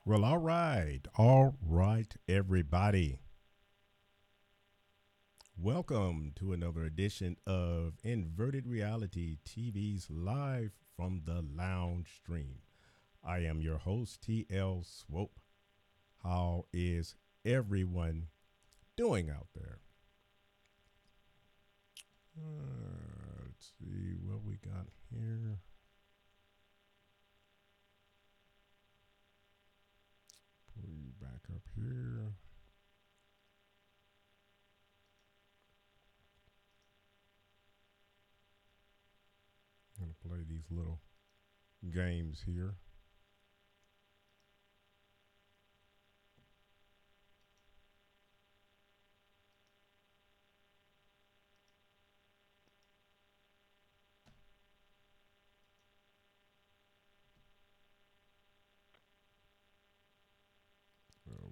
Well, all right, everybody. Welcome to another edition of Inverted Reality TV's live from the lounge stream. I am your host, TL Swope. How is everyone doing out there? Let's see what we got here. Pull you back up here. I'm going to play these little games here.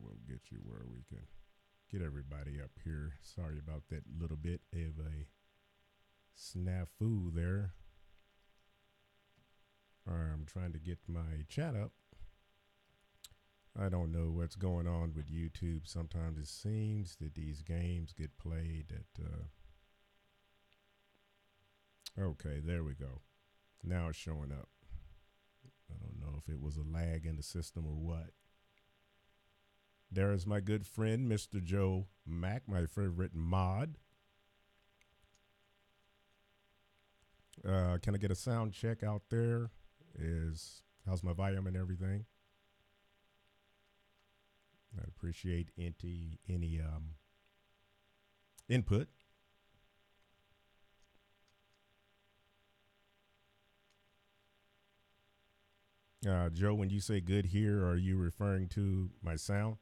We'll get you where we can get everybody up here. Sorry about that little bit of a snafu there. I'm trying to get my chat up. I don't know what's going on with YouTube. Sometimes it seems that these games get played at. Okay, there we go. Now it's showing up. I don't know if it was a lag in the system or what. There is my good friend, Mr. Joe Mack, my favorite mod. Can I get a sound check out there? How's my volume and everything? I'd appreciate any input. Joe, when you say good here, are you referring to my sound?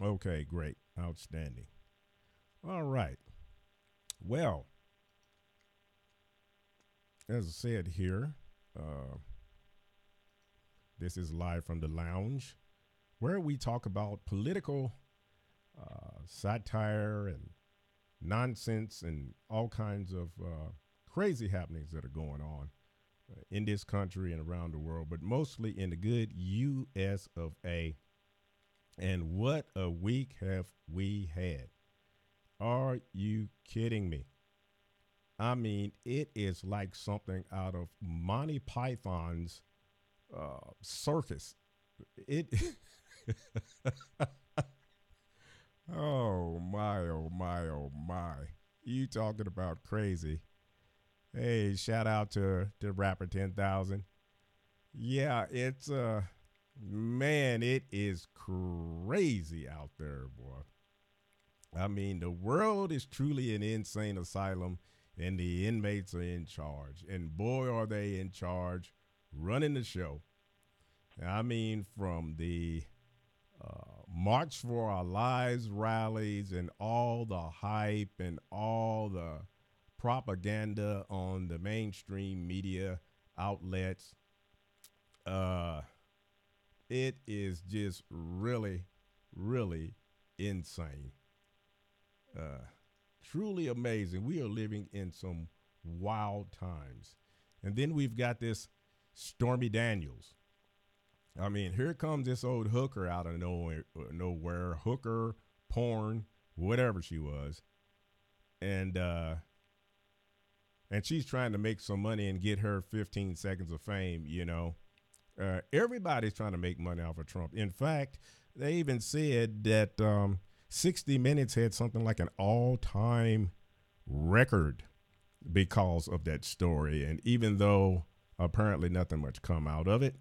Okay, great. Outstanding. All right. Well, as I said here, this is live from the lounge where we talk about political satire and nonsense and all kinds of crazy happenings that are going on in this country and around the world, but mostly in the good U.S. of A. And what a week have we had. Are you kidding me? I mean, it is like something out of Monty Python's circus. It. Oh my! Oh my! Oh my! You talking about crazy? Hey, shout out to rapper 10,000. Yeah, it's man, it is crazy out there, boy. I mean, the world is truly an insane asylum, and the inmates are in charge. And boy, are they in charge, running the show. I mean, from the March for Our Lives rallies and all the hype and all the propaganda on the mainstream media outlets. Uh, it is just really, really insane. Uh, Truly amazing. We are living in some wild times. And then we've got this Stormy Daniels. I mean, here comes this old hooker out of nowhere, hooker, porn, whatever she was, and she's trying to make some money and get her 15 seconds of fame. Everybody's trying to make money off of Trump. In fact, they even said that 60 Minutes had something like an all-time record because of that story. And even though apparently nothing much come out of it,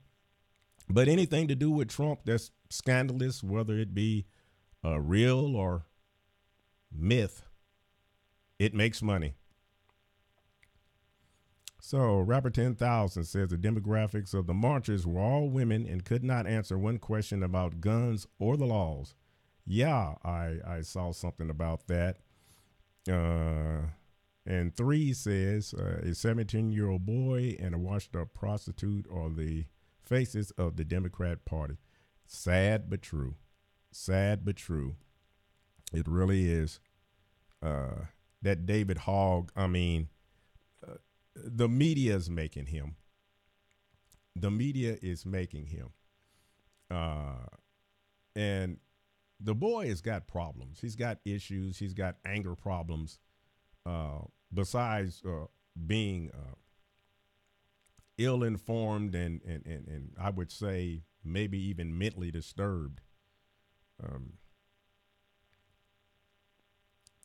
but anything to do with Trump that's scandalous, whether it be real or myth, it makes money. So, rapper 10,000 says the demographics of the marchers were all women and could not answer one question about guns or the laws. Yeah, I saw something about that. And 3 says a 17-year-old boy and a washed-up prostitute are the faces of the Democrat Party. Sad but true. Sad but true. It really is. That David Hogg, I mean, the media is making him. The media is making him. And the boy has got problems. He's got issues. He's got anger problems. Besides being ill-informed and I would say maybe even mentally disturbed.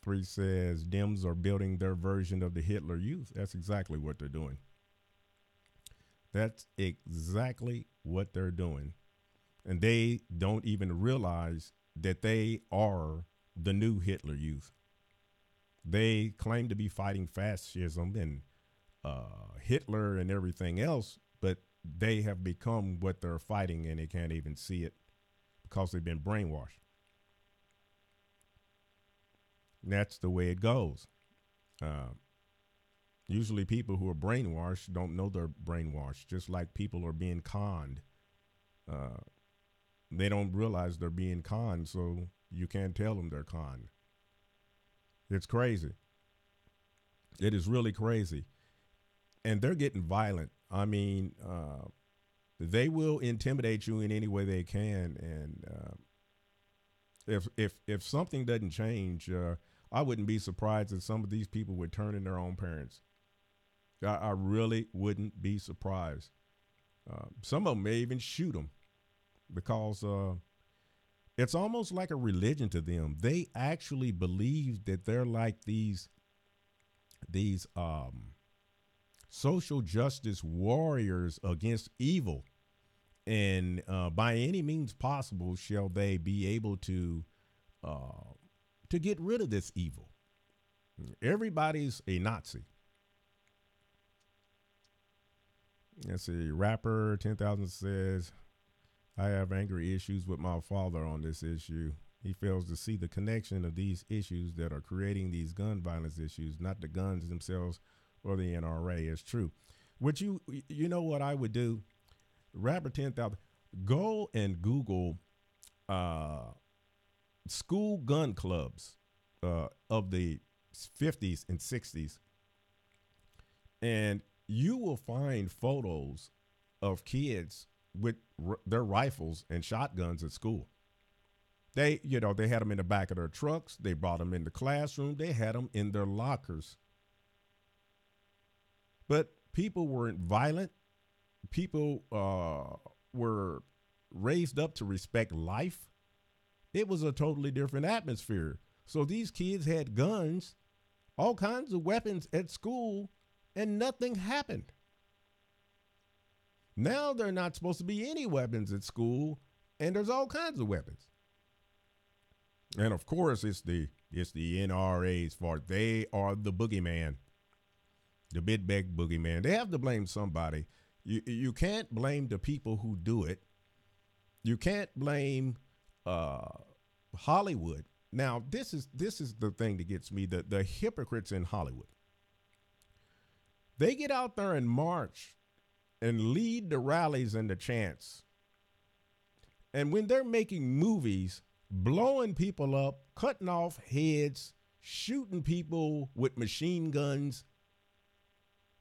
3 says Dems are building their version of the Hitler Youth. That's exactly what they're doing. That's exactly what they're doing. And they don't even realize that they are the new Hitler Youth. They claim to be fighting fascism and Hitler and everything else, but they have become what they're fighting and they can't even see it because they've been brainwashed. And that's the way it goes. Usually people who are brainwashed don't know they're brainwashed, just like people are being conned. They don't realize they're being conned, so you can't tell them they're conned. It's crazy. It is really crazy. And they're getting violent. I mean, they will intimidate you in any way they can. And if something doesn't change, I wouldn't be surprised if some of these people would turn in their own parents. I really wouldn't be surprised. Some of them may even shoot them because it's almost like a religion to them. They actually believe that they're like these social justice warriors against evil. And by any means possible shall they be able to get rid of this evil. Everybody's a Nazi. Let's see. Rapper 10,000 says, I have angry issues with my father on this issue. He fails to see the connection of these issues that are creating these gun violence issues, not the guns themselves or the NRA. It's true. Would you know what I would do? Rapper 10,000, go and Google school gun clubs of the 50s and 60s, and you will find photos of kids with their rifles and shotguns at school. They had them in the back of their trucks. They brought them in the classroom. They had them in their lockers. But people weren't violent. People were raised up to respect life. It was a totally different atmosphere. So these kids had guns, all kinds of weapons at school, and nothing happened. Now there are not supposed to be any weapons at school, and there's all kinds of weapons. And of course, it's the NRA's fault. They are the boogeyman, the big boogeyman. They have to blame somebody. You can't blame the people who do it. You can't blame Hollywood. Now, this is the thing that gets me, the hypocrites in Hollywood. They get out there and march and lead the rallies and the chants. And when they're making movies, blowing people up, cutting off heads, shooting people with machine guns,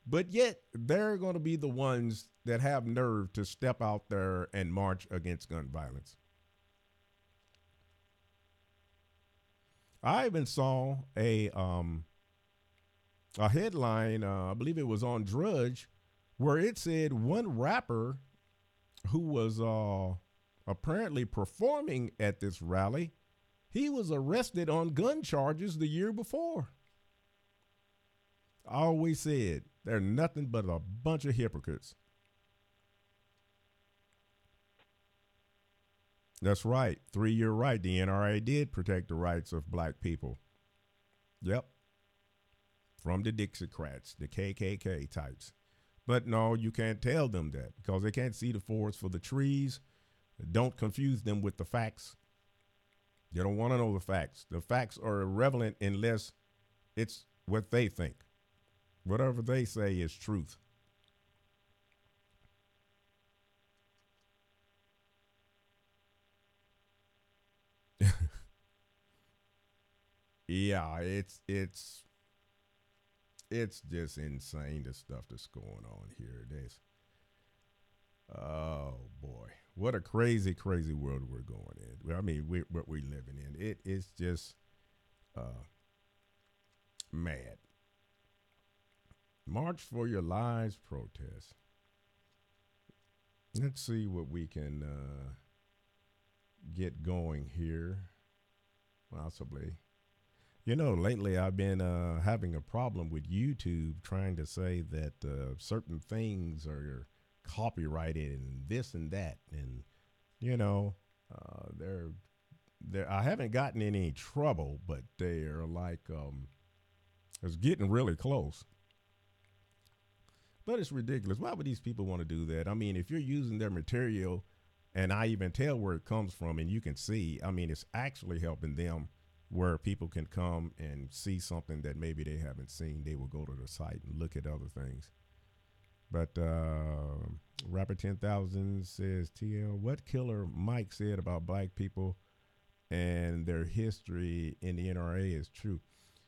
but yet they're going to be the ones that have nerve to step out there and march against gun violence. I even saw a headline, I believe it was on Drudge, where it said one rapper who was apparently performing at this rally, he was arrested on gun charges the year before. I always said they're nothing but a bunch of hypocrites. That's right. 3, you're right. The NRA did protect the rights of black people. Yep. From the Dixiecrats, the KKK types. But no, you can't tell them that because they can't see the forest for the trees. Don't confuse them with the facts. They don't want to know the facts. The facts are irrelevant unless it's what they think. Whatever they say is truth. Yeah, it's just insane the stuff that's going on here. This oh boy, what a crazy, crazy world we're going in. Well, I mean, what we're living in. It is just uh, mad. March for Your Lives protest. Let's see what we can get going here. Possibly. You know, lately I've been having a problem with YouTube trying to say that certain things are copyrighted and this and that, and you know, they're I haven't gotten in any trouble, but they're like it's getting really close. But it's ridiculous. Why would these people want to do that? I mean, if you're using their material, and I even tell where it comes from, and you can see, I mean, it's actually helping them where people can come and see something that maybe they haven't seen. They will go to the site and look at other things. But Rapper 10,000 says, TL, what Killer Mike said about black people and their history in the NRA is true.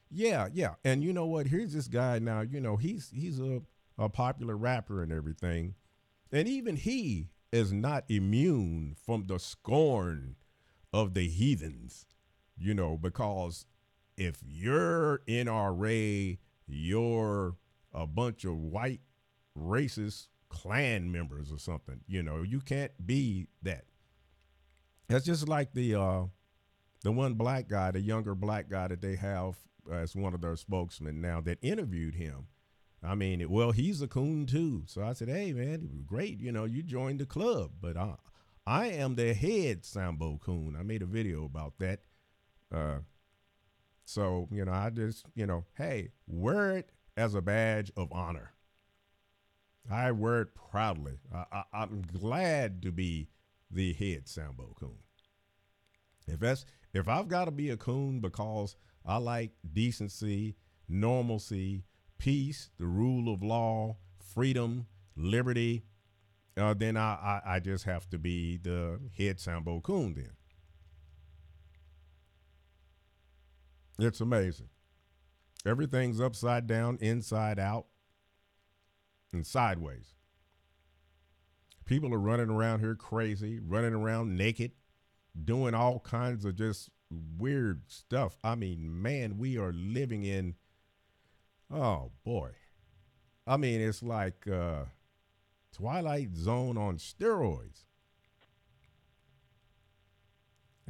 Yeah, yeah. And you know what? Here's this guy now, you know, he's a popular rapper and everything. And even he is not immune from the scorn of the heathens, you know, because if you're NRA, you're a bunch of white racist Klan members or something. You know, you can't be that. That's just like the one black guy, the younger black guy that they have as one of their spokesmen now that interviewed him. I mean, well, he's a coon too. So I said, hey, man, it was great. You know, you joined the club, but I am the head Sambo coon. I made a video about that. So, you know, I just, you know, hey, wear it as a badge of honor. I wear it proudly. I'm glad to be the head Sambo coon. If I've got to be a coon because I like decency, normalcy, peace, the rule of law, freedom, liberty, then I just have to be the head Sambo coon then. It's amazing. Everything's upside down, inside out, and sideways. People are running around here crazy, running around naked, doing all kinds of just weird stuff. I mean, man, we are living in, oh boy. I mean, it's like Twilight Zone on steroids.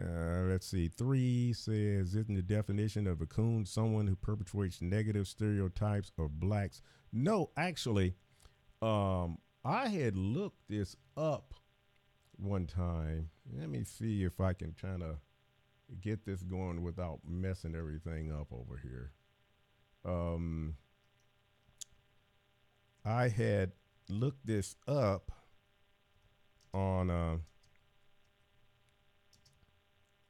Let's see. 3 says, isn't the definition of a coon someone who perpetuates negative stereotypes of blacks? No, actually, I had looked this up one time. Let me see if I can kind of get this going without messing everything up over here. I had looked this up on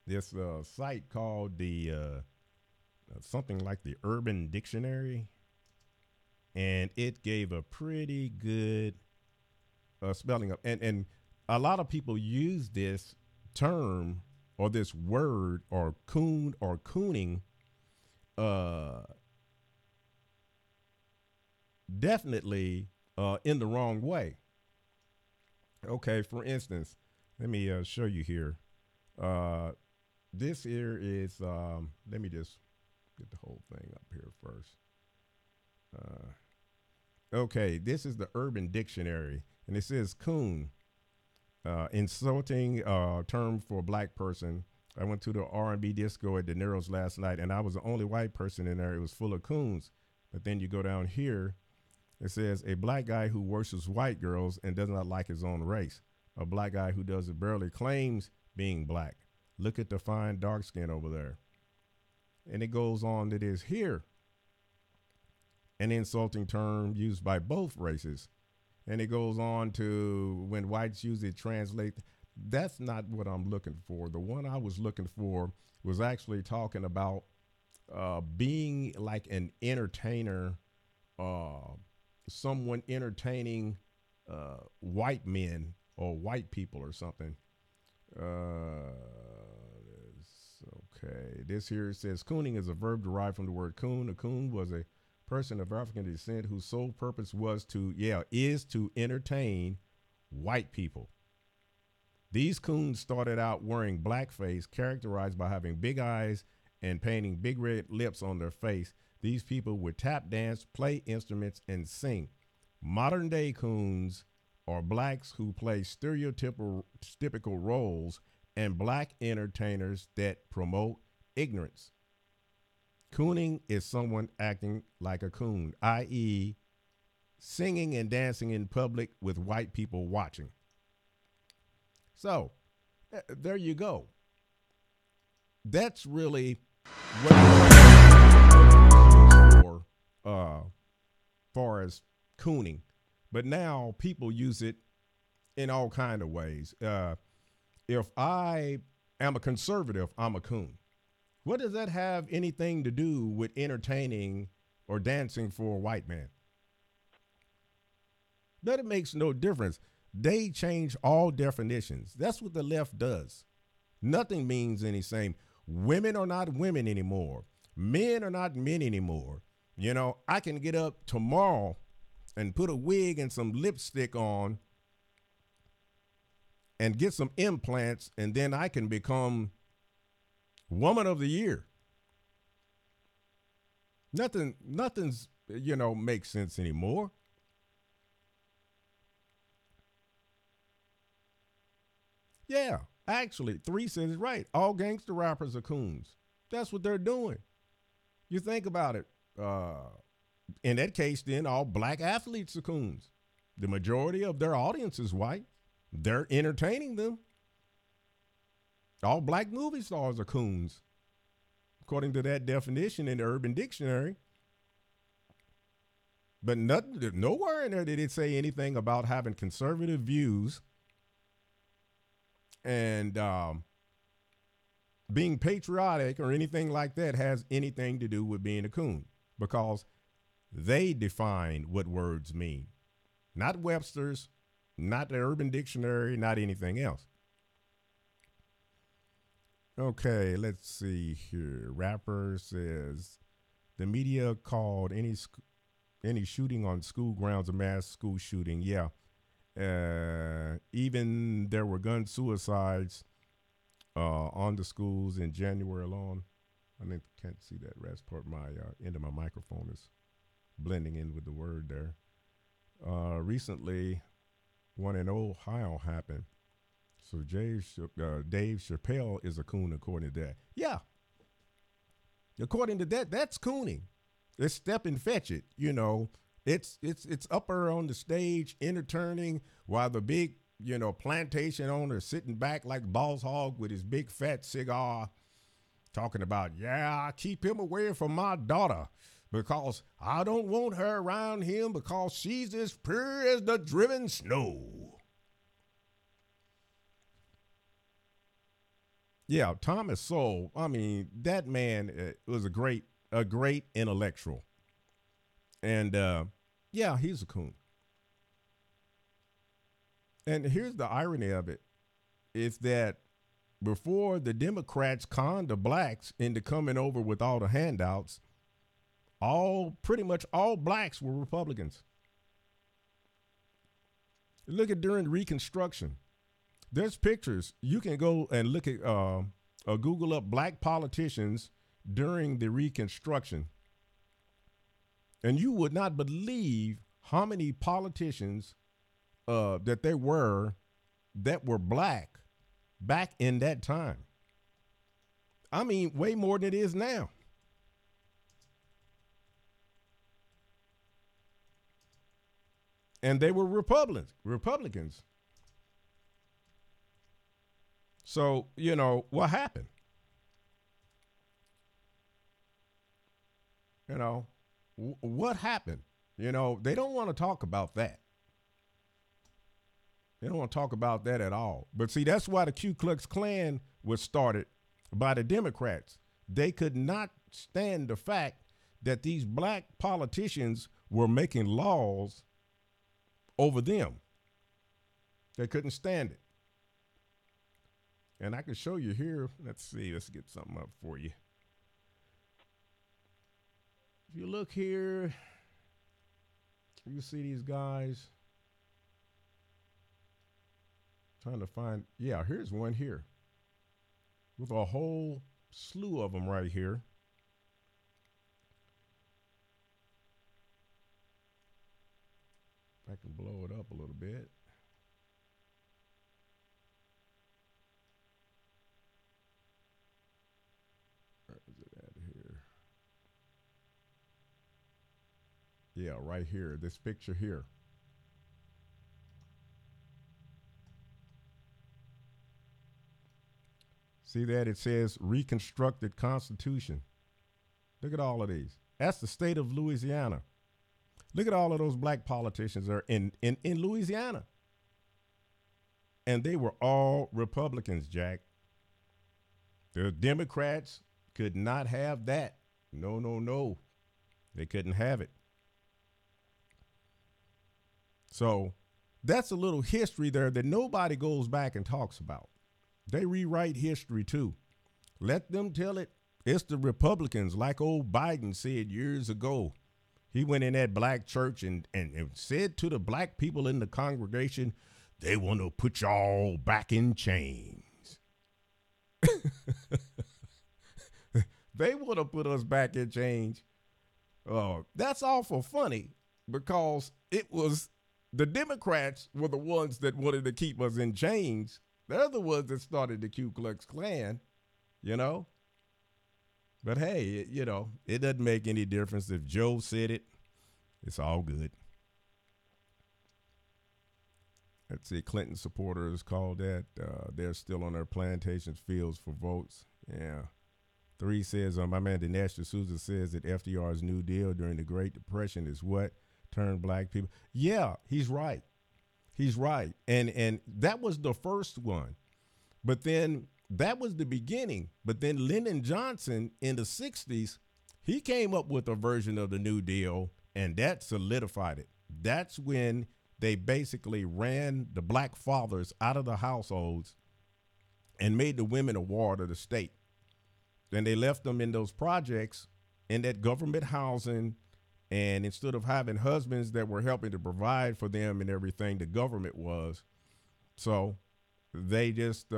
this site called the something like the Urban Dictionary, and it gave a pretty good spelling of, and a lot of people use this term or this word or coon or cooning definitely in the wrong way. Okay, for instance, let me show you here. This here is, let me just get the whole thing up here first. Okay, this is the Urban Dictionary, and it says coon, insulting term for a black person. I went to the R&B disco at De Niro's last night, and I was the only white person in there. It was full of coons. But then you go down here, it says a black guy who worships white girls and does not like his own race. A black guy who doesn't barely claims being black. Look at the fine dark skin over there. And it goes on, it is here an insulting term used by both races. And it goes on to when whites use it, translate. That's not what I'm looking for. The one I was looking for was actually talking about being like an entertainer, someone entertaining white men or white people or something. Okay, this here says cooning is a verb derived from the word coon. A coon was a person of African descent whose sole purpose was to, is to entertain white people. These coons started out wearing blackface, characterized by having big eyes and painting big red lips on their face. These people would tap dance, play instruments, and sing. Modern day coons are blacks who play stereotypical roles and black entertainers that promote ignorance. Cooning is someone acting like a coon, i.e., singing and dancing in public with white people watching. So, there you go. That's really what for far as cooning. But now people use it in all kind of ways. If I am a conservative, I'm a coon. What does that have anything to do with entertaining or dancing for a white man? That it makes no difference. They change all definitions. That's what the left does. Nothing means anything. Women are not women anymore. Men are not men anymore. You know, I can get up tomorrow and put a wig and some lipstick on and get some implants, and then I can become woman of the year. Nothing's, makes sense anymore. Yeah, actually, 3 says it right. All gangster rappers are coons. That's what they're doing. You think about it. In that case, then all black athletes are coons. The majority of their audience is white. They're entertaining them. All black movie stars are coons, according to that definition in the Urban Dictionary. But nowhere in there did it say anything about having conservative views and being patriotic or anything like that has anything to do with being a coon, because they define what words mean. Not Webster's, not the Urban Dictionary, not anything else. Okay, let's see here. Rapper says the media called any shooting on school grounds a mass school shooting. Yeah. Even there were gun suicides on the schools in January alone. I can't see that last part. My end of my microphone is blending in with the word there. Recently, one in Ohio happened. So Dave Chappelle is a coon according to that. Yeah. According to that, that's cooning. It's step and fetch it. It's upper on the stage, entertaining, while the big, plantation owner sitting back like Boss Hog with his big fat cigar, talking about, keep him away from my daughter because I don't want her around him because she's as pure as the driven snow. Yeah, Thomas Sowell. I mean, that man was a great intellectual. And he's a coon. And here's the irony of it, is that before the Democrats conned the blacks into coming over with all the handouts, pretty much all blacks were Republicans. Look at during Reconstruction. There's pictures. You can go and look at Google up black politicians during the Reconstruction. And you would not believe how many politicians that there were that were black back in that time. I mean, way more than it is now. And they were Republicans. So, what happened? What happened? They don't want to talk about that. They don't want to talk about that at all. But see, that's why the Ku Klux Klan was started by the Democrats. They could not stand the fact that these black politicians were making laws over them. They couldn't stand it. And I can show you here. Let's see. Let's get something up for you. If you look here, you see these guys. Trying to find, yeah, here's one here with a whole slew of them right here. I can blow it up a little bit. Where is it at here? Yeah, right here, this picture here. See that? It says Reconstructed Constitution. Look at all of these. That's the state of Louisiana. Look at all of those black politicians that are in Louisiana. And they were all Republicans, Jack. The Democrats could not have that. No, no, no. They couldn't have it. So that's a little history there that nobody goes back and talks about. They rewrite history too. Let them tell it. It's the Republicans, like old Biden said years ago. He went in that black church and said to the black people in the congregation, they want to put y'all back in chains. They want to put us back in chains. That's awful funny because it was the Democrats were the ones that wanted to keep us in chains. They're the ones that started the Ku Klux Klan, you know. But hey, you know, it doesn't make any difference if Joe said it. It's all good. Let's see, Clinton supporters called that. They're still on their plantations fields for votes. Yeah. 3 says, my man Dinesh D'Souza says that FDR's New Deal during the Great Depression is what turned black people. Yeah, he's right. He's right. And that was the first one. But then that was the beginning. But then Lyndon Johnson in the 60s, he came up with a version of the New Deal, and that solidified it. That's when they basically ran the black fathers out of the households and made the women a ward of the state. Then they left them in those projects in that government housing. And instead of having husbands that were helping to provide for them and everything, the government was. So they just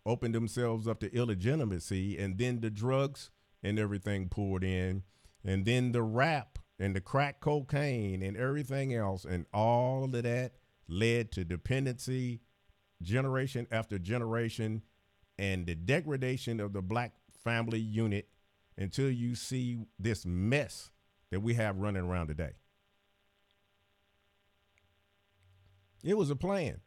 opened themselves up to illegitimacy, and then the drugs and everything poured in, and then the rap and the crack cocaine and everything else. And all of that led to dependency generation after generation and the degradation of the black family unit until you see this mess that we have running around today. It was a plan.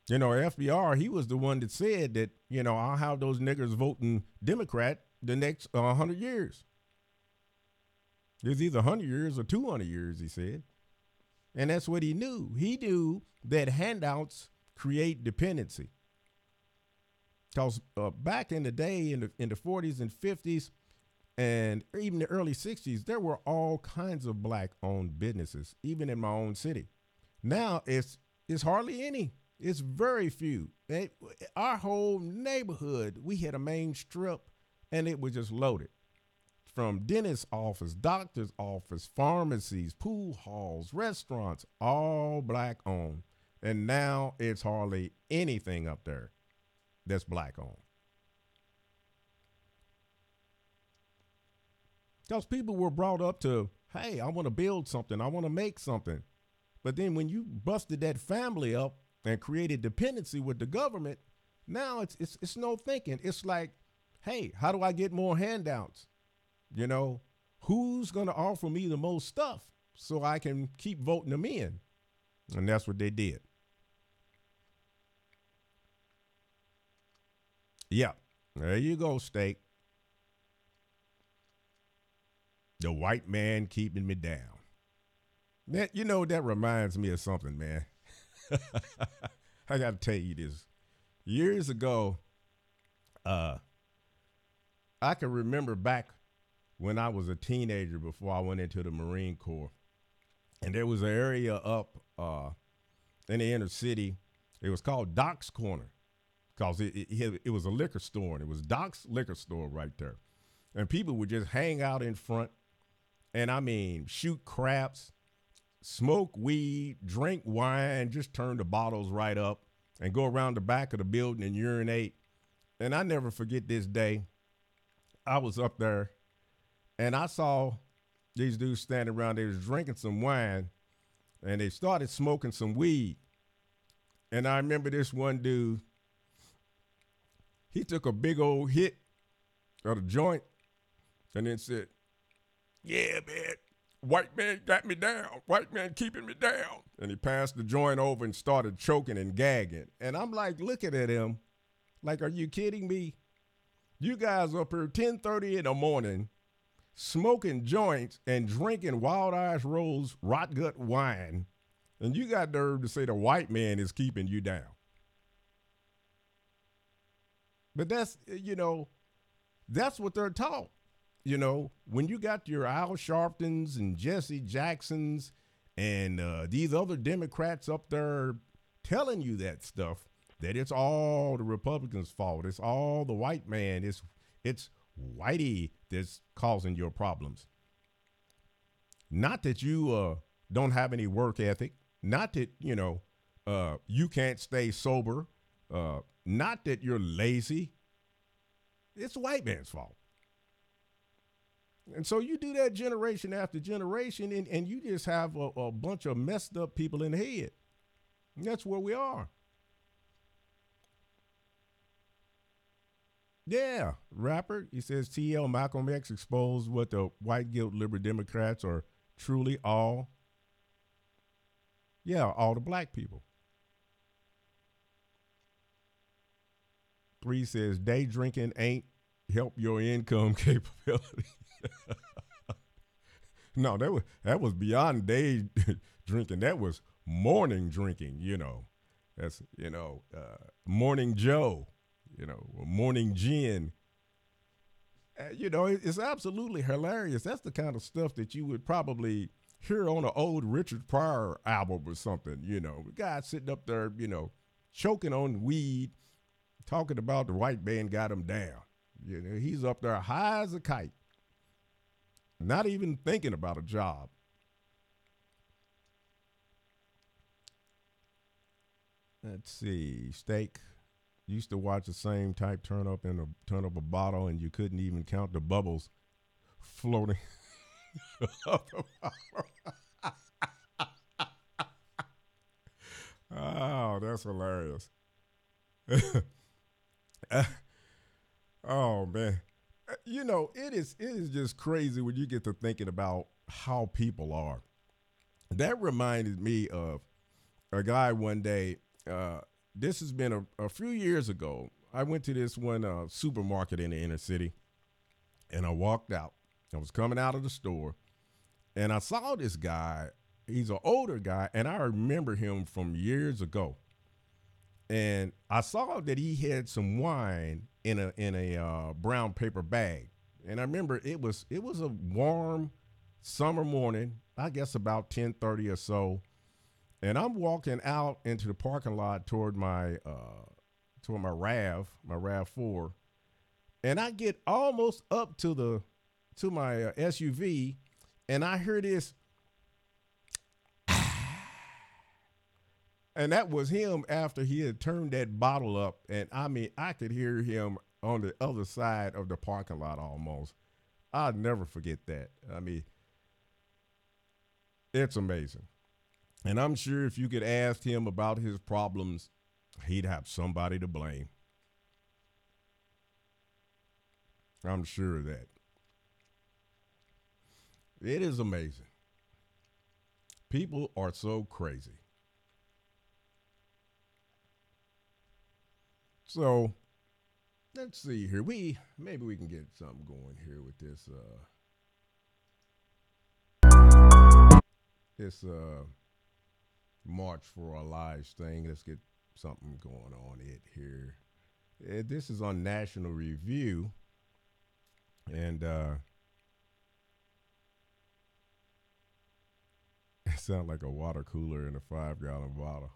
You know, FBR, he was the one that said that, you know, I'll have those niggers voting Democrat the next 100 years. There's either 100 years or 200 years, he said. And that's what he knew. He knew that handouts create dependency. Because back in the day, in the 40s and 50s, and even the early 60s, there were all kinds of black-owned businesses, even in my own city. Now, it's hardly any. It's very few. Our whole neighborhood, we had a main strip, and it was just loaded. From dentist's office, doctor's office, pharmacies, pool halls, restaurants, all black-owned. And now it's hardly anything up there that's black-owned. Because people were brought up to, hey, I want to build something. I want to make something. But then when you busted that family up and created dependency with the government, now it's no thinking. It's like, hey, how do I get more handouts? You know, who's going to offer me the most stuff so I can keep voting them in? And that's what they did. Yeah, there you go, Steak. The white man keeping me down. Man, you know, that reminds me of something, man. I got to tell you this. Years ago, I can remember back when I was a teenager before I went into the Marine Corps. And there was an area up in the inner city. It was called Doc's Corner. because it was a liquor store, and it was Doc's liquor store right there. And people would just hang out in front and, I mean, shoot craps, smoke weed, drink wine, just turn the bottles right up and go around the back of the building and urinate. And I never forget this day. I was up there and I saw these dudes standing around. They was drinking some wine and they started smoking some weed. And I remember this one dude, he took a big old hit of the joint and then said, "Yeah, man, white man got me down. White man keeping me down." And he passed the joint over and started choking and gagging. And I'm like looking at him like, are you kidding me? You guys up here 10:30 in the morning smoking joints and drinking Wild Irish Rose rot gut wine, and you got nerve to say the white man is keeping you down. But that's, that's what they're taught. When you got your Al Sharptons and Jesse Jacksons and these other Democrats up there telling you that stuff, that it's all the Republicans' fault. It's all the white man. It's whitey that's causing your problems. Not that you don't have any work ethic. Not that, you can't stay sober. Not that you're lazy. It's the white man's fault. And so you do that generation after generation, and you just have a bunch of messed up people in the head. And that's where we are. Yeah, rapper. He says TL Malcolm X exposed what the white guilt liberal Democrats are truly all. Yeah, all the black people. 3 says day drinking ain't help your income capability. No, that was beyond day drinking. That was morning drinking. That's morning Joe. Morning gin. It's absolutely hilarious. That's the kind of stuff that you would probably hear on an old Richard Pryor album or something. The guy sitting up there, choking on weed, talking about the white man got him down. He's up there high as a kite, not even thinking about a job. Let's see, Steak. Used to watch the same type turn up a bottle, and you couldn't even count the bubbles floating up the bottle. Oh, that's hilarious. Oh man, it is just crazy when you get to thinking about how people are. That reminded me of a guy one day. This has been a few years ago. I went to this one supermarket in the inner city, and I walked out. I was coming out of the store, and I saw this guy. He's an older guy, and I remember him from years ago. And I saw that he had some wine in a brown paper bag. And I remember it was a warm summer morning, I guess about 10:30 or so. And I'm walking out into the parking lot toward my RAV4, and I get almost up to my SUV, and I hear this, and that was him after he had turned that bottle up, and I mean I could hear him on the other side of the parking lot almost. I'll never forget that. I mean, it's amazing. And I'm sure if you could ask him about his problems, he'd have somebody to blame. I'm sure of that. It is amazing. People are so crazy. So let's see here. Maybe we can get something going here with this March for Our Lives thing. Let's get something going on here. This is on National Review, and it sounds like a water cooler in a 5-gallon bottle.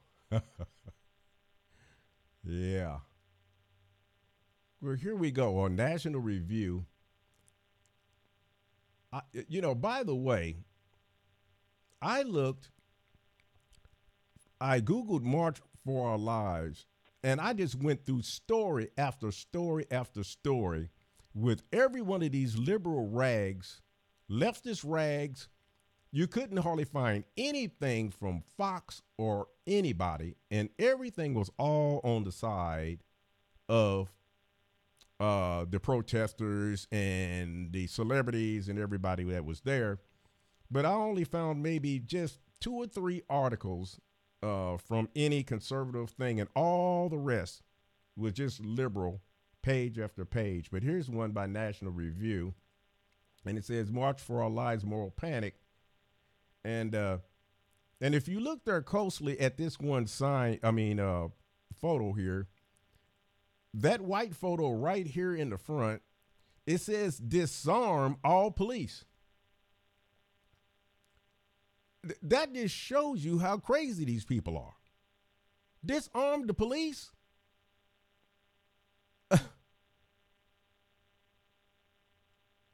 Yeah. Well, here we go on National Review. By the way, I Googled March for Our Lives, and I just went through story after story after story with every one of these liberal rags, leftist rags. You couldn't hardly find anything from Fox or anybody, and everything was all on the side of the protesters and the celebrities and everybody that was there. But I only found maybe just 2 or 3 articles from any conservative thing, and all the rest was just liberal, page after page. But here's one by National Review, and it says March for Our Lives, Moral Panic. And if you look there closely at this one photo here, that white photo right here in the front, it says disarm all police. That just shows you how crazy these people are. Disarm the police?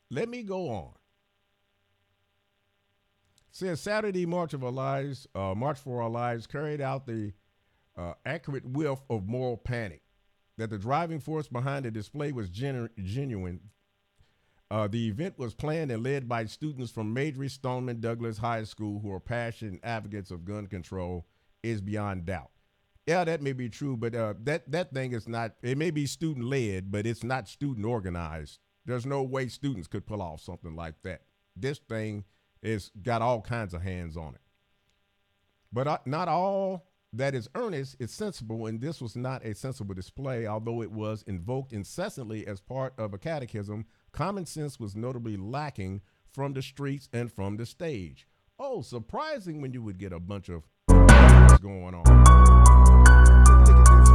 Let me go on. It says Saturday March for Our Lives carried out the accurate whiff of moral panic, that the driving force behind the display was genuine. The event was planned and led by students from Marjory Stoneman Douglas High School who are passionate advocates of gun control is beyond doubt. Yeah, that may be true, but that thing is not, it may be student led, but it's not student organized. There's no way students could pull off something like that. This thing is got all kinds of hands on it. But not all that is earnest is sensible, and this was not a sensible display, although it was invoked incessantly as part of a catechism. Common sense was notably lacking from the streets and from the stage. Oh, surprising when you would get a bunch of going on. Look at this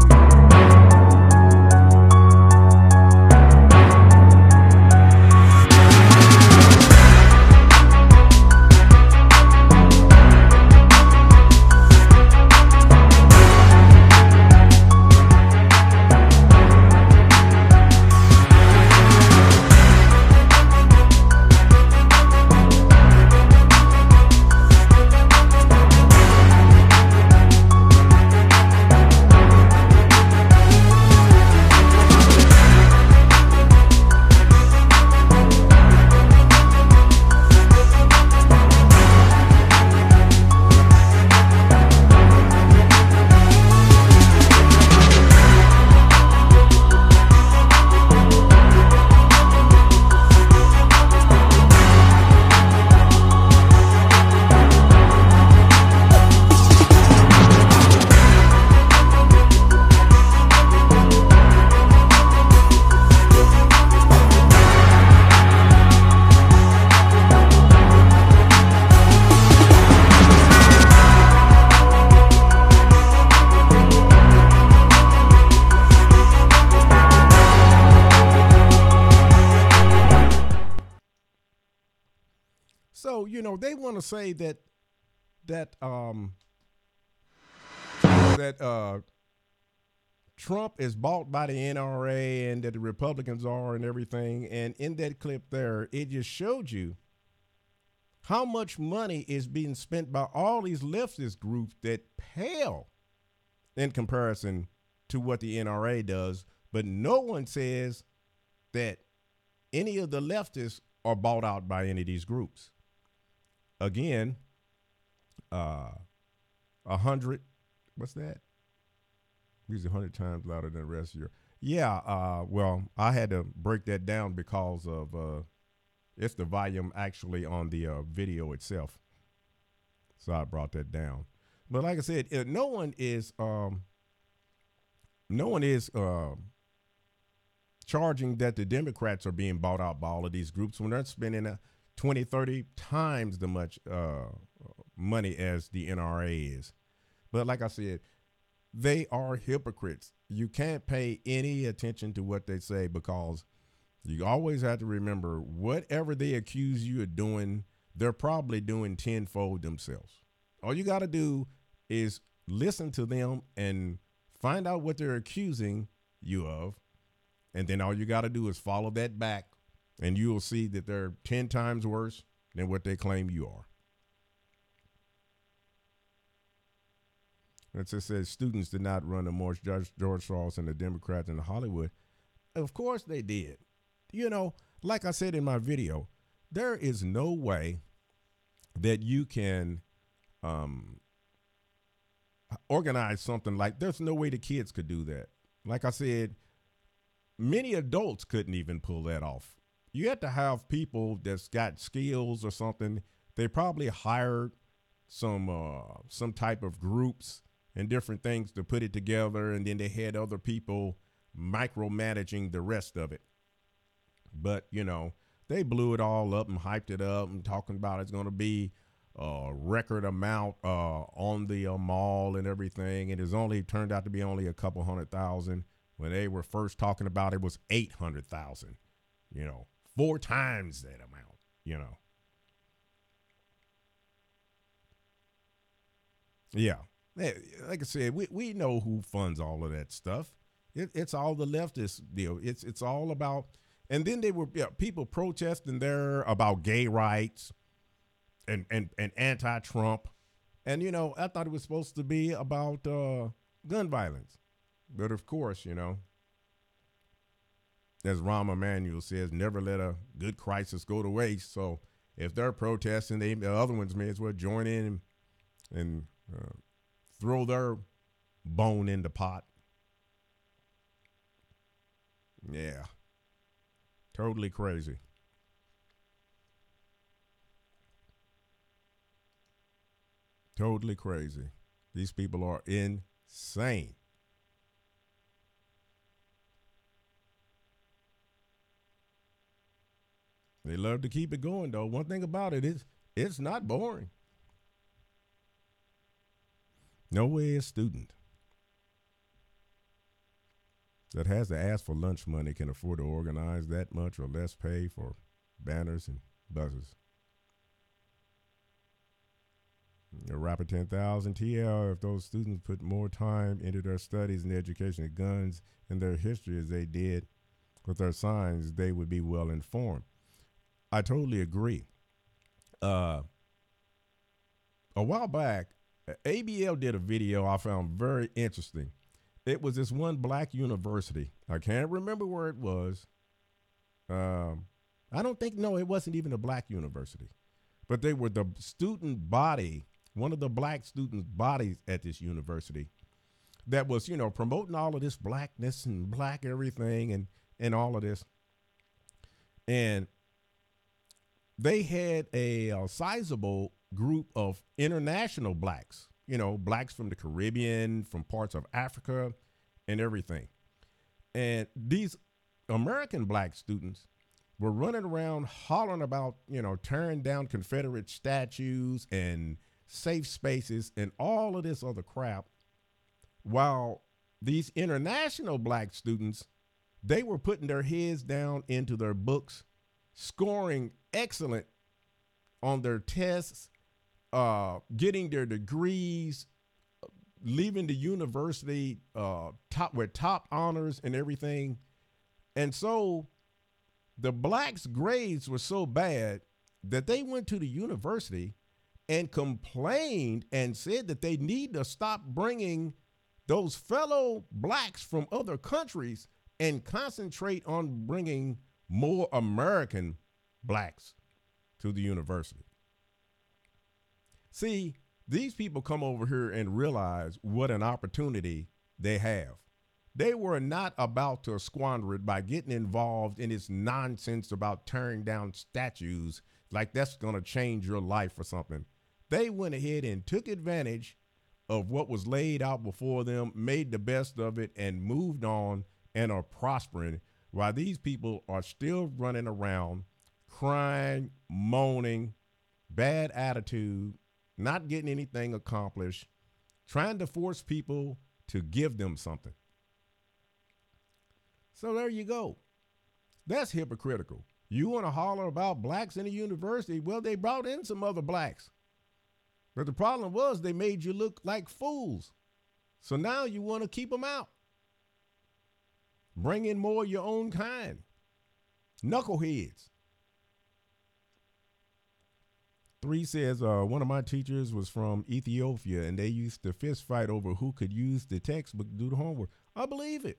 they want to say that Trump is bought by the NRA and that the Republicans are and everything. And in that clip there, it just showed you how much money is being spent by all these leftist groups that pale in comparison to what the NRA does. But no one says that any of the leftists are bought out by any of these groups. Again, 100, what's that? He's 100 times louder than the rest of you. Yeah, well, I had to break that down because of it's the volume actually on the video itself. So I brought that down. But like I said, no one is charging that the Democrats are being bought out by all of these groups when they're spending 20, 30 times the much money as the NRA is. But like I said, they are hypocrites. You can't pay any attention to what they say because you always have to remember whatever they accuse you of doing, they're probably doing tenfold themselves. All you got to do is listen to them and find out what they're accusing you of And then all you got to do is follow that back, and you will see that they're 10 times worse than what they claim you are. It just says students did not run the march. George Soros and the Democrats in Hollywood. Of course they did. You know, like I said in my video, there is no way that you can organize something like, there's no way the kids could do that. Like I said, many adults couldn't even pull that off. You have to have people that's got skills or something. They probably hired some type of groups and different things to put it together, and then they had other people micromanaging the rest of it. But, you know, they blew it all up and hyped it up and talking about it's going to be a record amount on the mall and everything. And it's only turned out to be only a couple 100,000. When they were first talking about it was 800,000, you know, 4 times that amount, you know. Yeah. Like I said, we know who funds all of that stuff. It's all the leftist deal. It's all about, and then they were people protesting there about gay rights and anti-Trump. And, you know, I thought it was supposed to be about gun violence. But of course, you know, as Rahm Emanuel says, never let a good crisis go to waste. So if they're protesting, the other ones may as well join in and throw their bone in the pot. Yeah. Totally crazy. Totally crazy. These people are insane. They love to keep it going, though. One thing about it is it's not boring. No way a student that has to ask for lunch money can afford to organize that much or less pay for banners and buses. A rapid 10,000 TL, if those students put more time into their studies and education of guns and their history as they did with their signs, they would be well informed. I totally agree. A while back, ABL did a video I found very interesting. It was this one black university. I can't remember where it was. I don't think, no, it wasn't even a black university. But they were the student body, one of the black student bodies at this university that was, you know, promoting all of this blackness and black everything and all of this. And they had a sizable group of international blacks, you know, blacks from the Caribbean, from parts of Africa and everything. And these American black students were running around hollering about, you know, tearing down Confederate statues and safe spaces and all of this other crap, while these international black students, they were putting their heads down into their books, scoring excellent on their tests, getting their degrees, leaving the university with top honors and everything. And so the blacks' grades were so bad that they went to the university and complained and said that they need to stop bringing those fellow blacks from other countries and concentrate on bringing more American blacks to the university. See, these people come over here and realize what an opportunity they have. They were not about to squander it by getting involved in this nonsense about tearing down statues like that's going to change your life or something. They went ahead and took advantage of what was laid out before them, made the best of it, and moved on and are prospering, while these people are still running around crying, moaning, bad attitude, not getting anything accomplished, trying to force people to give them something. So there you go. That's hypocritical. You want to holler about blacks in a university? Well, they brought in some other blacks. But the problem was they made you look like fools. So now you want to keep them out. Bring in more of your own kind. Knuckleheads. 3 says, one of my teachers was from Ethiopia, and they used to fist fight over who could use the textbook to do the homework. I believe it.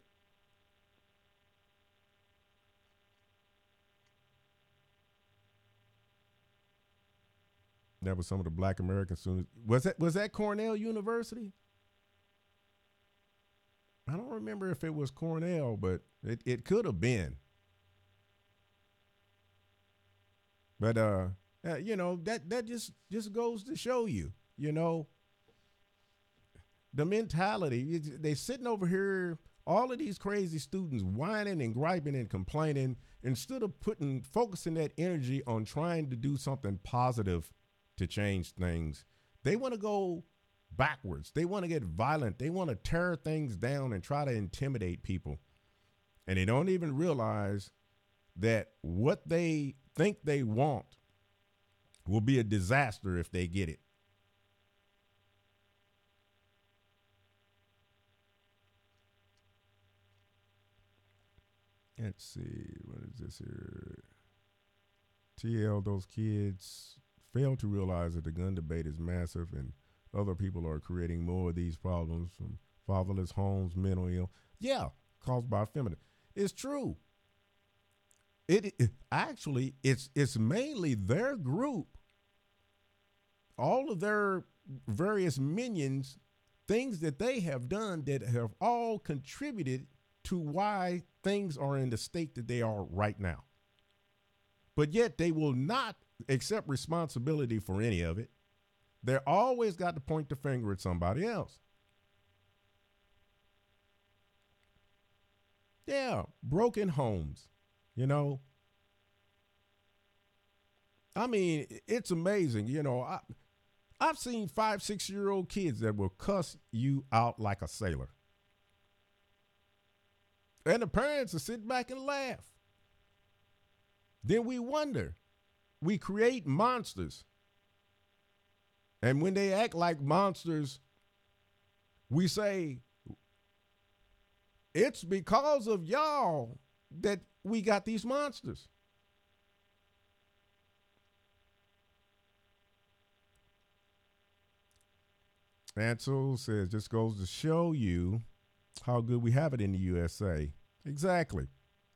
That was some of the Black American students. Was that Cornell University? I don't remember if it was Cornell, but it could have been. But you know, that just goes to show you, you know, the mentality. They sitting over here, all of these crazy students whining and griping and complaining instead of focusing that energy on trying to do something positive to change things. They want to go backwards. They want to get violent. They want to tear things down and try to intimidate people. And they don't even realize that what they think they want will be a disaster if they get it. Let's see, what is this here? TL, those kids fail to realize that the gun debate is massive and other people are creating more of these problems from fatherless homes, mental ill. Yeah, caused by feminine. It's true. It actually, it's mainly their group, all of their various minions, things that they have done that have all contributed to why things are in the state that they are right now. But yet they will not accept responsibility for any of it. They're always got to point the finger at somebody else. Yeah, broken homes, you know. I mean, it's amazing. You know, I've seen 5-6-year-old kids that will cuss you out like a sailor. And the parents will sit back and laugh. Then we wonder. We create monsters. And when they act like monsters, we say, it's because of y'all that we got these monsters. Ansel says, just goes to show you how good we have it in the USA. Exactly.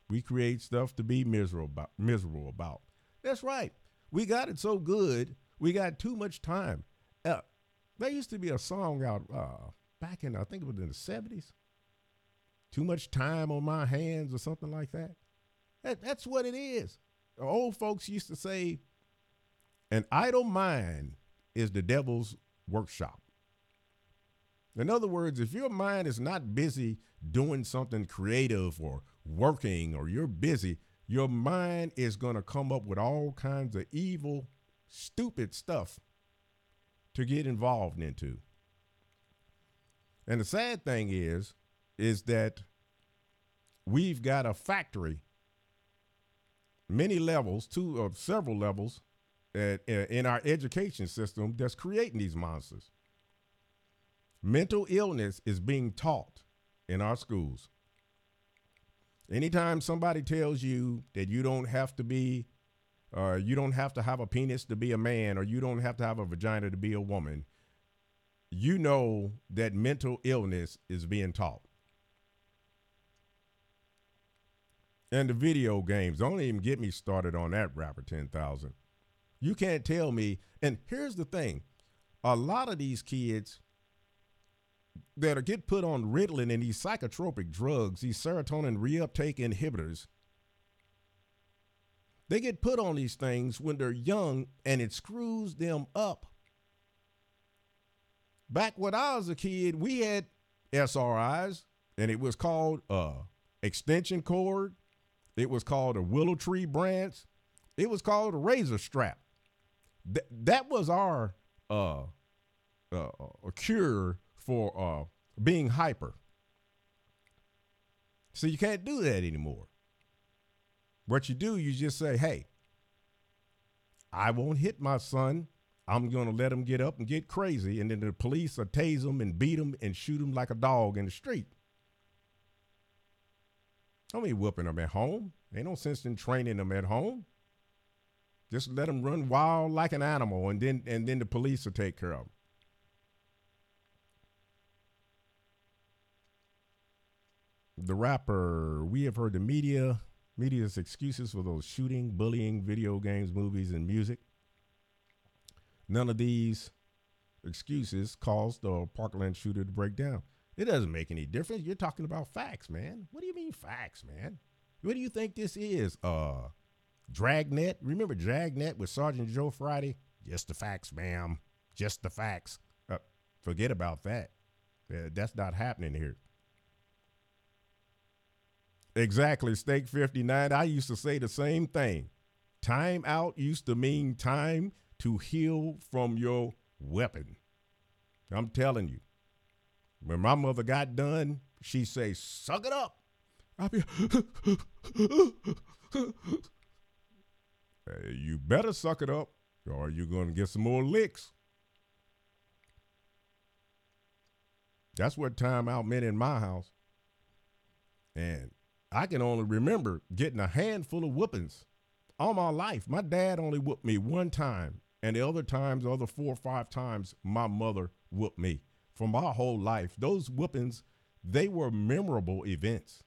We create stuff to be miserable about. That's right. We got it so good, we got too much time. There used to be a song out back in, I think it was in the 70s. Too much time on my hands or something like that. That's what it is. The old folks used to say, an idle mind is the devil's workshop. In other words, if your mind is not busy doing something creative or working, or you're busy, your mind is going to come up with all kinds of evil, stupid stuff to get involved into. And the sad thing is that we've got a factory, many levels, several levels in our education system that's creating these monsters. Mental illness is being taught in our schools. Anytime somebody tells you that you don't have to be, you don't have to have a penis to be a man, or you don't have to have a vagina to be a woman, you know that mental illness is being taught. And the video games, don't even get me started on that, Rapper 10,000. You can't tell me, and here's the thing, a lot of these kids that get put on Ritalin and these psychotropic drugs, these serotonin reuptake inhibitors, they get put on these things when they're young, and it screws them up. Back when I was a kid, we had SRIs, and it was called extension cord. It was called a willow tree branch. It was called a razor strap. That was our cure for being hyper. So you can't do that anymore. What you do, you just say, hey, I won't hit my son. I'm going to let him get up and get crazy. And then the police will tase him and beat him and shoot him like a dog in the street. Don't be whooping them at home. Ain't no sense in training them at home. Just let them run wild like an animal, and then the police will take care of them. The rapper, we have heard the media's excuses for those shooting, bullying, video games, movies, and music. None of these excuses caused the Parkland shooter to break down. It doesn't make any difference. You're talking about facts, man. What do you mean facts, man? What do you think this is? Dragnet? Remember Dragnet with Sergeant Joe Friday? Just the facts, ma'am. Just the facts. Forget about that. That's not happening here. Exactly, Steak 59. I used to say the same thing. Time out used to mean time to heal from your weapon. I'm telling you. When my mother got done, she'd say, suck it up. I'll be, you better suck it up or you're going to get some more licks. That's what time out meant in my house. And I can only remember getting a handful of whoopings all my life. My dad only whooped me one time, and the other 4 or 5 times, my mother whooped me. For my whole life, those whoopings, they were memorable events.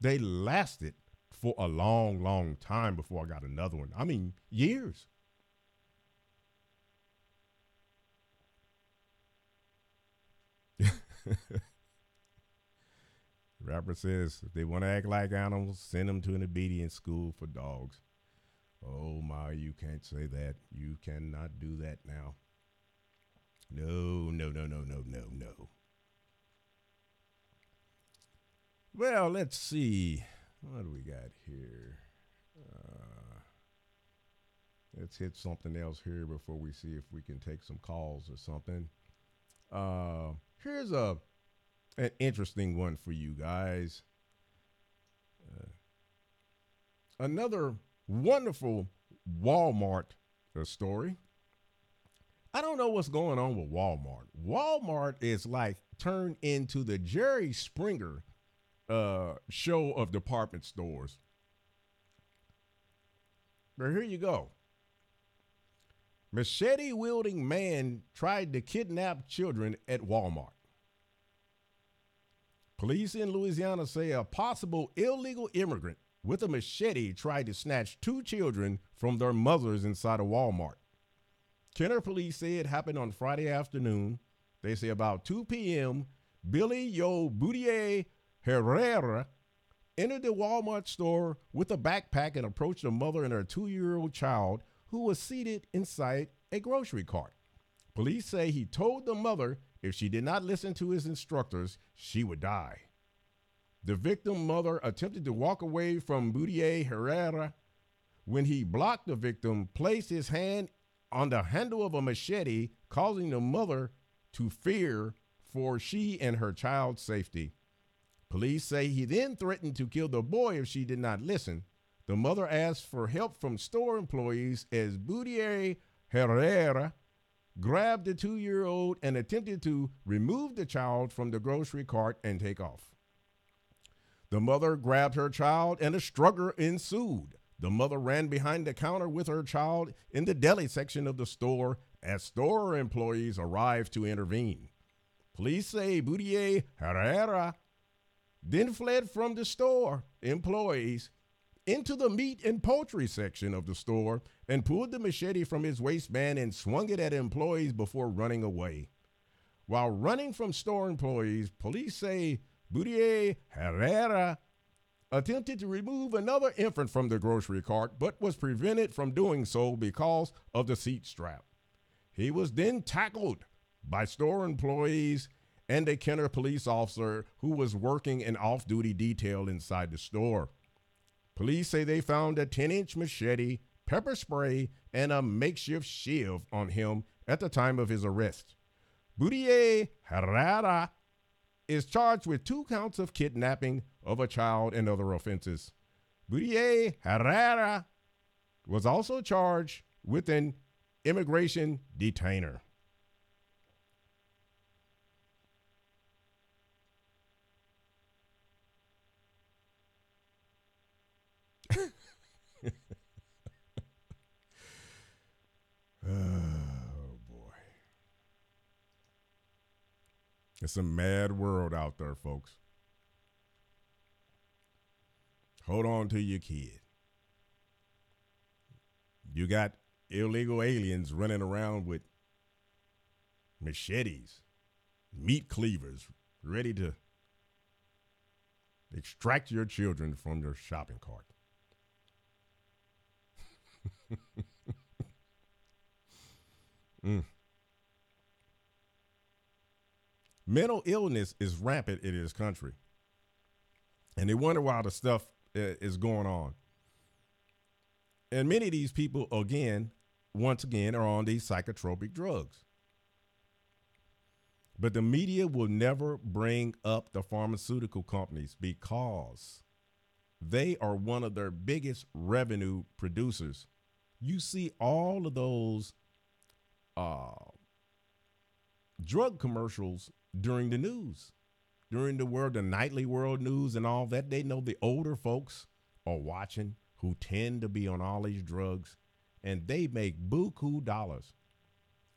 They lasted for a long, long time before I got another one. I mean, years. Rapper says, if they want to act like animals, send them to an obedience school for dogs. Oh my, you can't say that. You cannot do that now. No. Well, let's see. What do we got here? Let's hit something else here before we see if we can take some calls or something. Here's an interesting one for you guys. Another wonderful Walmart story. I don't know what's going on with Walmart. Walmart is like turned into the Jerry Springer show of department stores. But here you go. Machete-wielding man tried to kidnap children at Walmart. Police in Louisiana say a possible illegal immigrant with a machete tried to snatch 2 children from their mothers inside a Walmart. Kenner police say it happened on Friday afternoon. They say about 2 p.m., Billy Yo Boutier Herrera entered the Walmart store with a backpack and approached a mother and her 2-year-old child who was seated inside a grocery cart. Police say he told the mother if she did not listen to his instructors, she would die. The victim mother attempted to walk away from Boutier Herrera when he blocked the victim, placed his hand on the handle of a machete, causing the mother to fear for she and her child's safety. Police say he then threatened to kill the boy if she did not listen. The mother asked for help from store employees as Boutier Herrera grabbed the 2-year-old and attempted to remove the child from the grocery cart and take off. The mother grabbed her child and a struggle ensued. The mother ran behind the counter with her child in the deli section of the store as store employees arrived to intervene. Police say Boutier Herrera then fled from the store employees into the meat and poultry section of the store and pulled the machete from his waistband and swung it at employees before running away. While running from store employees, police say Boutier Herrera attempted to remove another infant from the grocery cart, but was prevented from doing so because of the seat strap. He was then tackled by store employees and a Kenner police officer who was working an off-duty detail inside the store. Police say they found a 10-inch machete, pepper spray, and a makeshift shiv on him at the time of his arrest. Boutier Herrera is charged with 2 counts of kidnapping of a child and other offenses. Boutier Herrera was also charged with an immigration detainer. Oh, boy. It's a mad world out there, folks. Hold on to your kid. You got illegal aliens running around with machetes, meat cleavers, ready to extract your children from your shopping cart. Mental illness is rampant in this country. And they wonder why the stuff is going on. And many of these people, once again, are on these psychotropic drugs. But the media will never bring up the pharmaceutical companies because they are one of their biggest revenue producers. You see all of those drug commercials during the news, during the nightly world news and all that. They know the older folks are watching who tend to be on all these drugs, and they make buku dollars.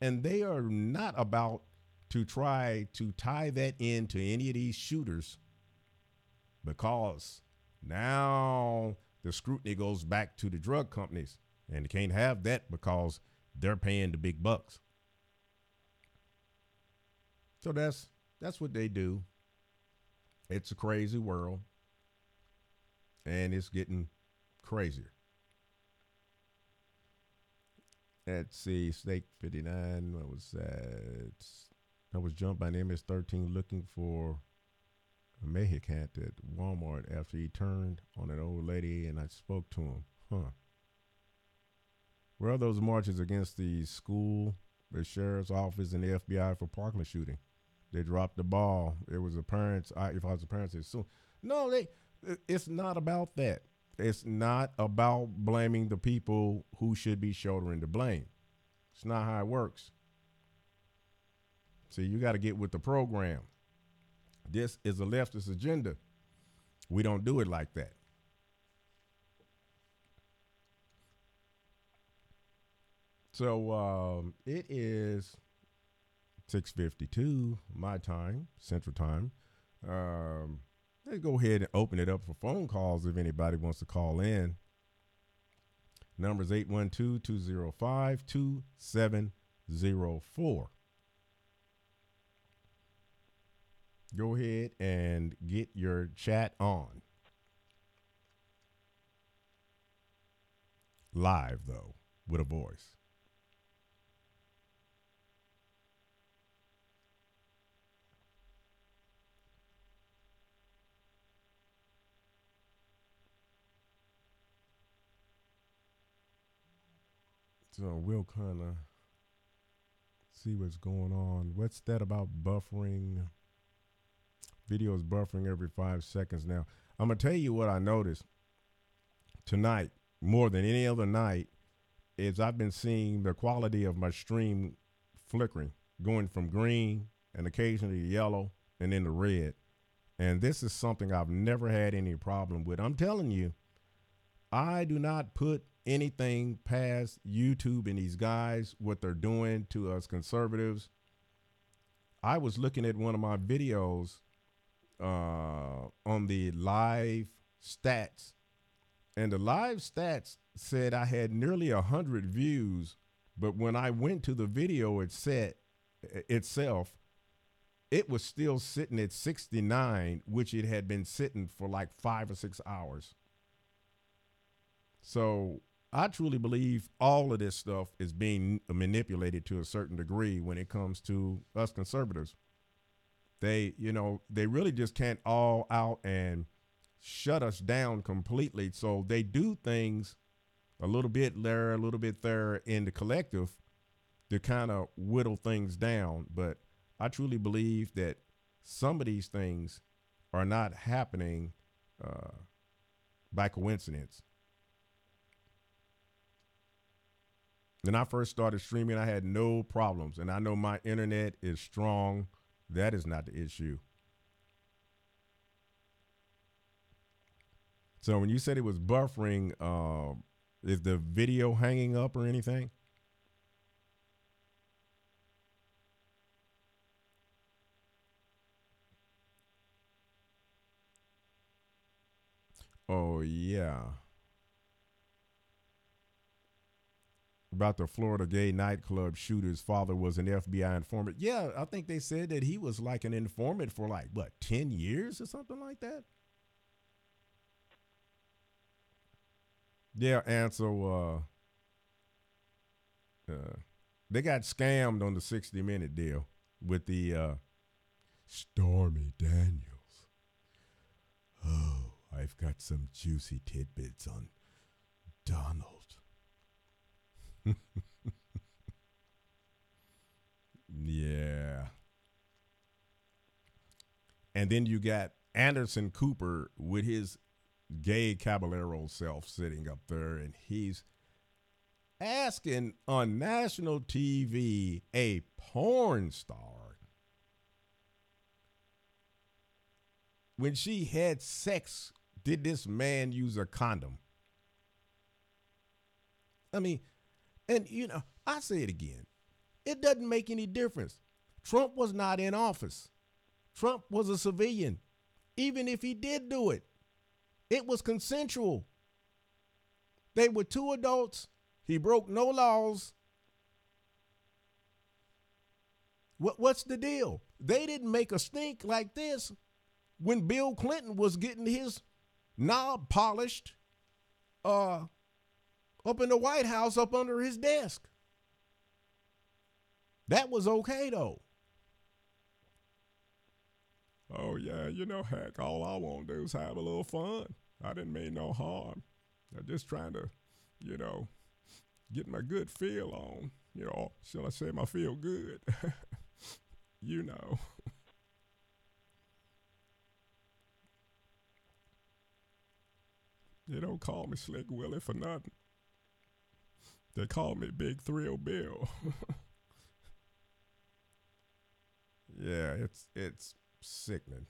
And they are not about to try to tie that into any of these shooters, because now the scrutiny goes back to the drug companies, and they can't have that because they're paying the big bucks. So that's what they do. It's a crazy world, and it's getting crazier. Let's see, Snake 59, what was that? I was jumped by an MS-13 looking for a Mexicant at Walmart after he turned on an old lady, and I spoke to him. Where are those marches against the school, the sheriff's office, and the FBI for Parkland shooting? They dropped the ball. It was the parents. If I was the parents, it's soon. No, it's not about that. It's not about blaming the people who should be shouldering the blame. It's not how it works. See, you got to get with the program. This is a leftist agenda. We don't do it like that. So it is 6:52 my time, Central Time. Let's go ahead and open it up for phone calls if anybody wants to call in. Number is 812-205-2704. Go ahead and get your chat on. Live, though, with a voice. So we'll kind of see what's going on. What's that about buffering? Videos buffering every 5 seconds now. I'm going to tell you what I noticed tonight more than any other night is I've been seeing the quality of my stream flickering, going from green and occasionally yellow and then the red. And this is something I've never had any problem with. I'm telling you, I do not put anything past YouTube and these guys, what they're doing to us conservatives. I was looking at one of my videos on the live stats, and the live stats said I had nearly 100 views, but when I went to the video itself, it was still sitting at 69, which it had been sitting for like 5 or 6 hours. So I truly believe all of this stuff is being manipulated to a certain degree when it comes to us conservatives. They really just can't all out and shut us down completely. So they do things a little bit there, a little bit there in the collective to kind of whittle things down. But I truly believe that some of these things are not happening by coincidence. When I first started streaming, I had no problems, and I know my internet is strong. That is not the issue. So when you said it was buffering, is the video hanging up or anything? Oh, yeah. About the Florida gay nightclub shooter's father was an FBI informant. Yeah, I think they said that he was like an informant for like, what, 10 years or something like that? Yeah, and so they got scammed on the 60-minute deal with the Stormy Daniels. Oh, I've got some juicy tidbits on Donald. Yeah. And then you got Anderson Cooper with his gay caballero self sitting up there, and he's asking on national TV a porn star when she had sex, did this man use a condom? I mean, and I say it again. It doesn't make any difference. Trump was not in office. Trump was a civilian. Even if he did do it, it was consensual. They were two adults. He broke no laws. What's the deal? They didn't make a stink like this when Bill Clinton was getting his knob polished up in the White House up under his desk. That was okay, though. Oh, yeah, heck, all I want to do is have a little fun. I didn't mean no harm. I'm just trying to, get my good feel on. Shall I say my feel good? They don't call me Slick Willie for nothing. They call me Big Thrill Bill. Yeah, it's sickening.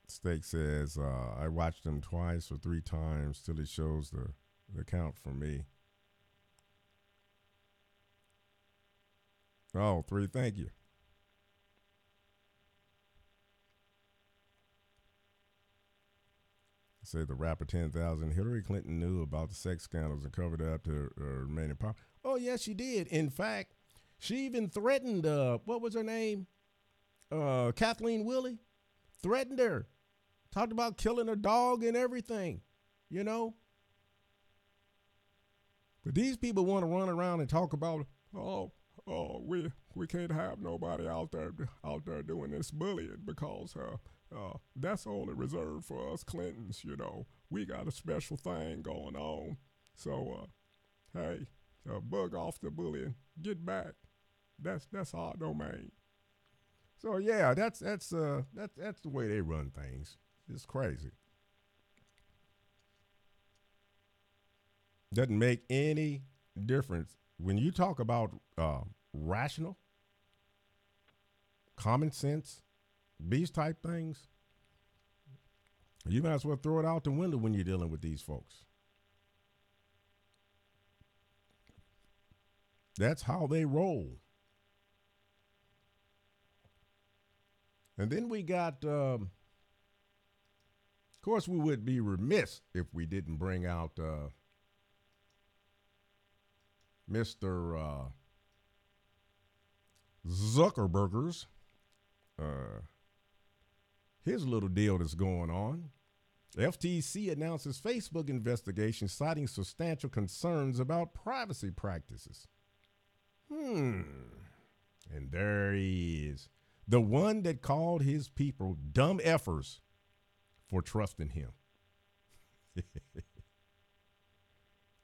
Steak says, I watched him twice or three times till it shows the count for me. Oh, three, thank you. Say the rapper 10,000. Hillary Clinton knew about the sex scandals and covered up to remain in power. Oh, yes, she did. In fact, she even threatened, what was her name? Kathleen Willey. Threatened her. Talked about killing her dog and everything, But these people want to run around and talk about, we can't have nobody out there doing this bullying because that's only reserved for us Clintons, We got a special thing going on. So, hey, bug off the bullying. Get back. That's our domain. So yeah, that's the way they run things. It's crazy. Doesn't make any difference when you talk about rational, common sense, these type things. You might as well throw it out the window when you're dealing with these folks. That's how they roll. And then we got, of course, we would be remiss if we didn't bring out Mr. Zuckerberg's, his little deal that's going on. FTC announces Facebook investigation citing substantial concerns about privacy practices. And there he is. The one that called his people dumb effers for trusting him.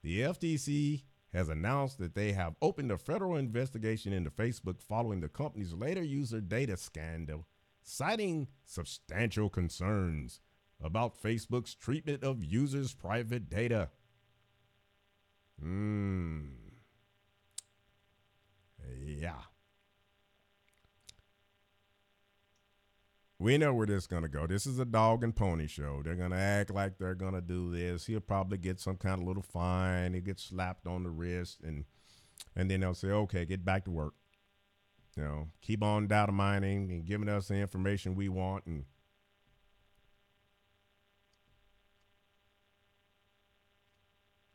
The FTC has announced that they have opened a federal investigation into Facebook following the company's later user data scandal, citing substantial concerns about Facebook's treatment of users' private data. Yeah. We know where this is going to go. This is a dog and pony show. They're going to act like they're going to do this. He'll probably get some kind of little fine. He gets slapped on the wrist, and then they'll say, okay, get back to work. You know, keep on data mining and giving us the information we want. And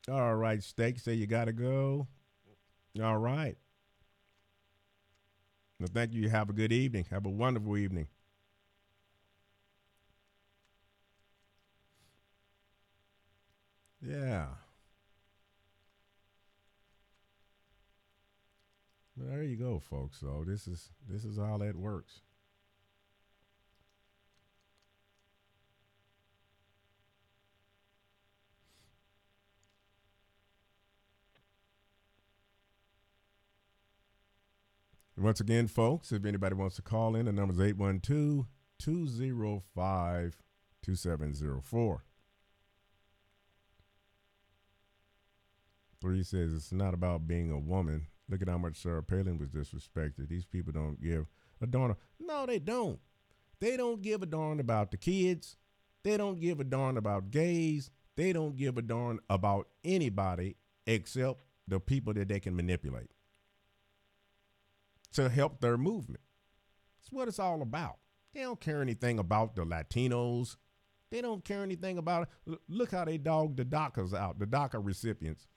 all right, Steak, say you got to go. All right. Well, thank you. Have a good evening. Have a wonderful evening. Yeah. Well, there you go, folks. So this is how that works. Once again, folks, if anybody wants to call in, the number is 812-205-2704. 3 says it's not about being a woman. Look at how much Sarah Palin was disrespected. These people don't give a darn. No, they don't. They don't give a darn about the kids. They don't give a darn about gays. They don't give a darn about anybody except the people that they can manipulate to help their movement. That's what it's all about. They don't care anything about the Latinos. They don't care anything about it. Look how they dogged the DACAs out, the DACA recipients.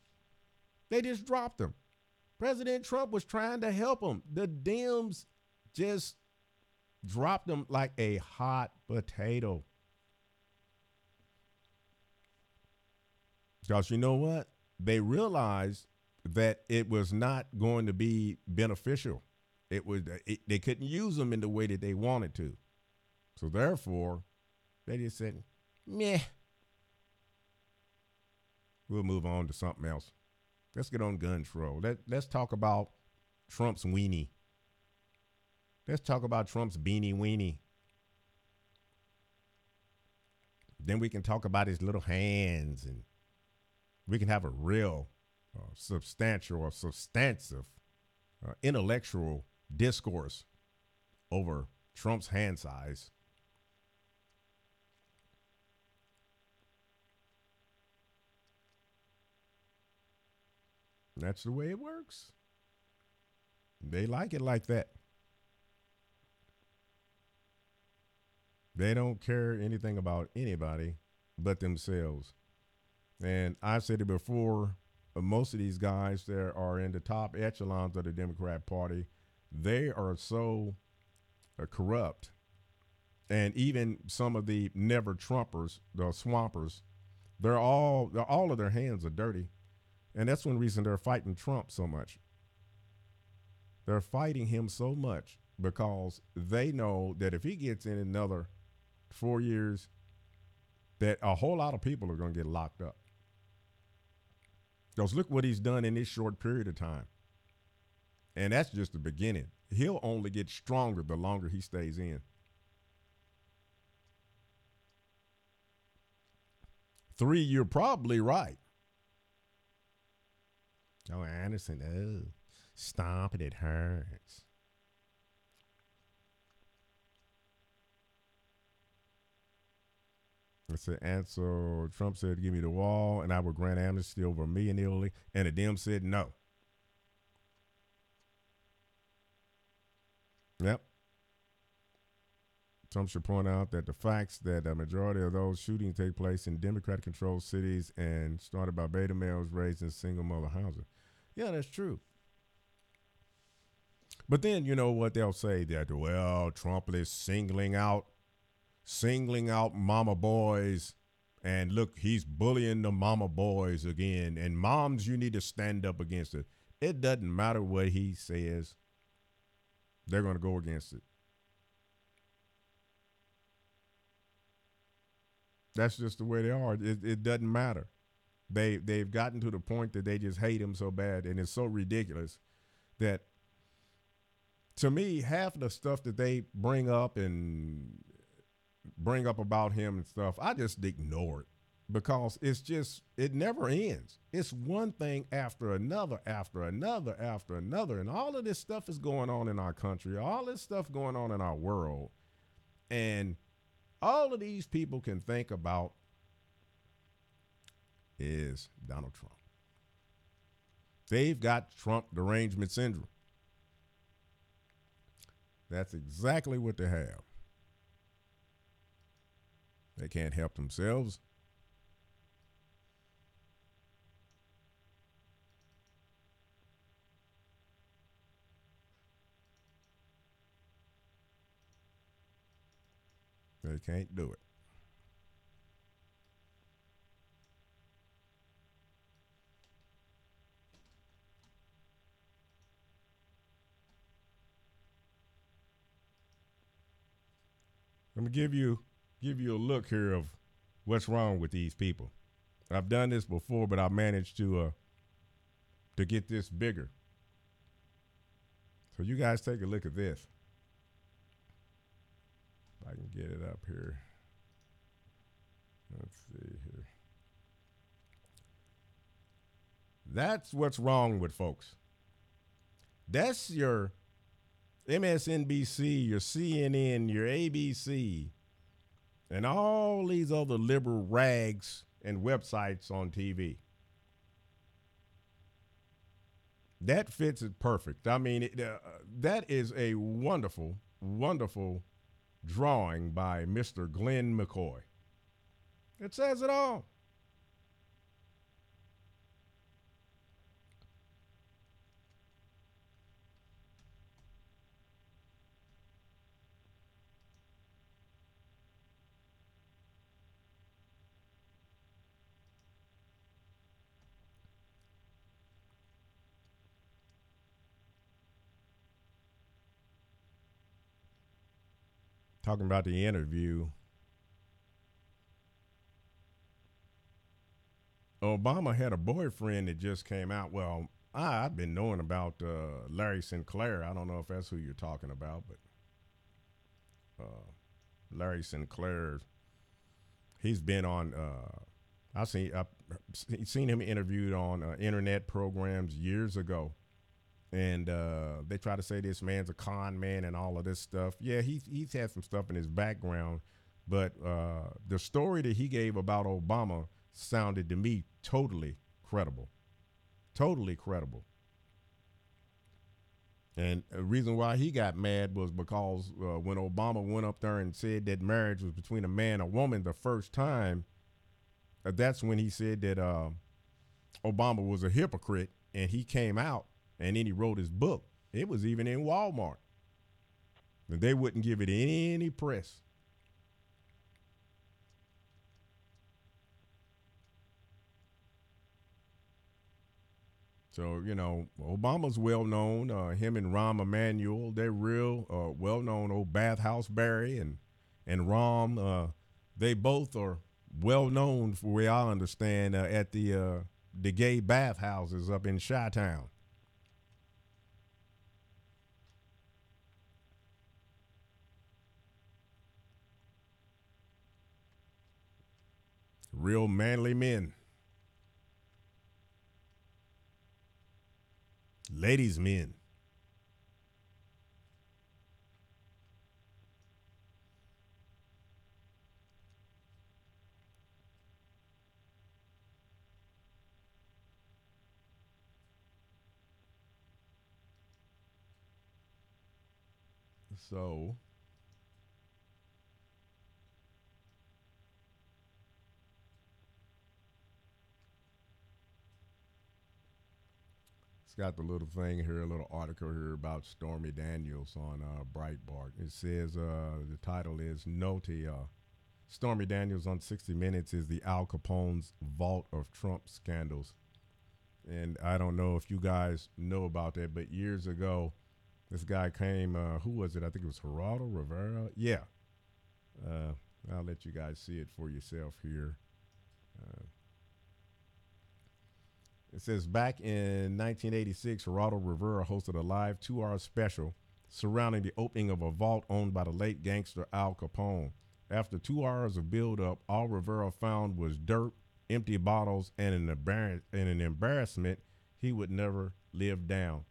They just dropped them. President Trump was trying to help them. The Dems just dropped them like a hot potato. Because you know what? They realized that it was not going to be beneficial. They couldn't use them in the way that they wanted to. So therefore, they just said, meh. We'll move on to something else. Let's get on gun control. Let's talk about Trump's weenie. Let's talk about Trump's beanie weenie. Then we can talk about his little hands, and we can have a real substantial or substantive intellectual discourse over Trump's hand size. That's the way it works. They like it like that. They don't care anything about anybody but themselves. And I've said it before, most of these guys that are in the top echelons of the Democrat Party, they are so corrupt. And even some of the never Trumpers, the swampers, all of their hands are dirty. And that's one reason they're fighting Trump so much. They're fighting him so much because they know that if he gets in another 4 years, that a whole lot of people are going to get locked up. Because look what he's done in this short period of time. And that's just the beginning. He'll only get stronger the longer he stays in. 3, you're probably right. Oh, Anderson, oh, stop it, it hurts. It's an answer. Trump said, give me the wall, and I would grant amnesty over me in Italy. And the Dems said no. Yep. Trump should point out that the facts that a majority of those shootings take place in Democrat-controlled cities and started by beta males raised in single-mother housing. Yeah, that's true. But then, you know what they'll say? That, well, Trump is singling out mama boys. And look, he's bullying the mama boys again. And moms, you need to stand up against it. It doesn't matter what he says. They're going to go against it. That's just the way they are. It doesn't matter. They've gotten to the point that they just hate him so bad, and it's so ridiculous that, to me, half of the stuff that they bring up about him and stuff, I just ignore it because it never ends. It's one thing after another, and all of this stuff is going on in our country, all this stuff going on in our world, And all of these people can think about is Donald Trump. They've got Trump derangement syndrome. That's exactly what they have. They can't help themselves. They can't do it. Let me give you a look here of what's wrong with these people. I've done this before, but I managed to get this bigger. So you guys take a look at this. If I can get it up here. Let's see here. That's what's wrong with folks. That's your MSNBC, your CNN, your ABC, and all these other liberal rags and websites on TV. That fits it perfect. I mean, that is a wonderful, wonderful drawing by Mr. Glenn McCoy. It says it all. Talking about the interview, Obama had a boyfriend that just came out. Well, I've been knowing about Larry Sinclair. I don't know if that's who you're talking about, but Larry Sinclair, he's been on, I've seen him interviewed on internet programs years ago. And they try to say this man's a con man and all of this stuff. Yeah, he's had some stuff in his background, but the story that he gave about Obama sounded to me totally credible. Totally credible. And the reason why he got mad was because when Obama went up there and said that marriage was between a man and a woman the first time, that's when he said that Obama was a hypocrite, and he came out. And then he wrote his book. It was even in Walmart. And they wouldn't give it any press. So, you know, Obama's well known. Him and Rahm Emanuel, they're real well known. Old Bathhouse Barry and Rahm, they both are well known, for way I understand, at the gay bathhouses up in Chi-Town. Real manly men. Ladies' men. So it's got the little thing here, a little article here about Stormy Daniels on Breitbart. It says the title is Noti. Stormy Daniels on 60 Minutes is the Al Capone's vault of Trump scandals. And I don't know if you guys know about that, but years ago, this guy came, who was it? I think it was Geraldo Rivera. Yeah. I'll let you guys see it for yourself here. It says back in 1986, Geraldo Rivera hosted a live 2-hour special surrounding the opening of a vault owned by the late gangster Al Capone. After 2 hours of build-up, all Rivera found was dirt, empty bottles, and an embarrassment he would never live down.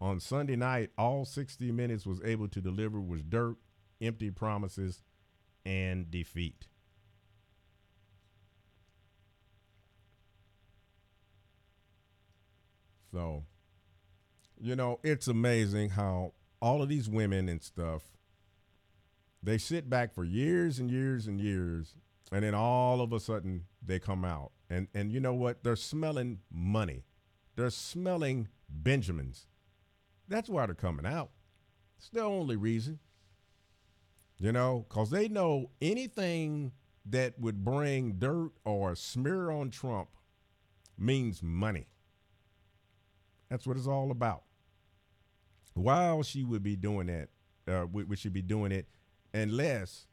On Sunday night, all 60 Minutes was able to deliver was dirt, empty promises and defeat. So, it's amazing how all of these women and stuff, they sit back for years and years and years, and then all of a sudden they come out. And you know what? They're smelling money. They're smelling Benjamins. That's why they're coming out. It's the only reason. Because they know anything that would bring dirt or smear on Trump means money. That's what it's all about. While she would be doing that, would she be doing it unless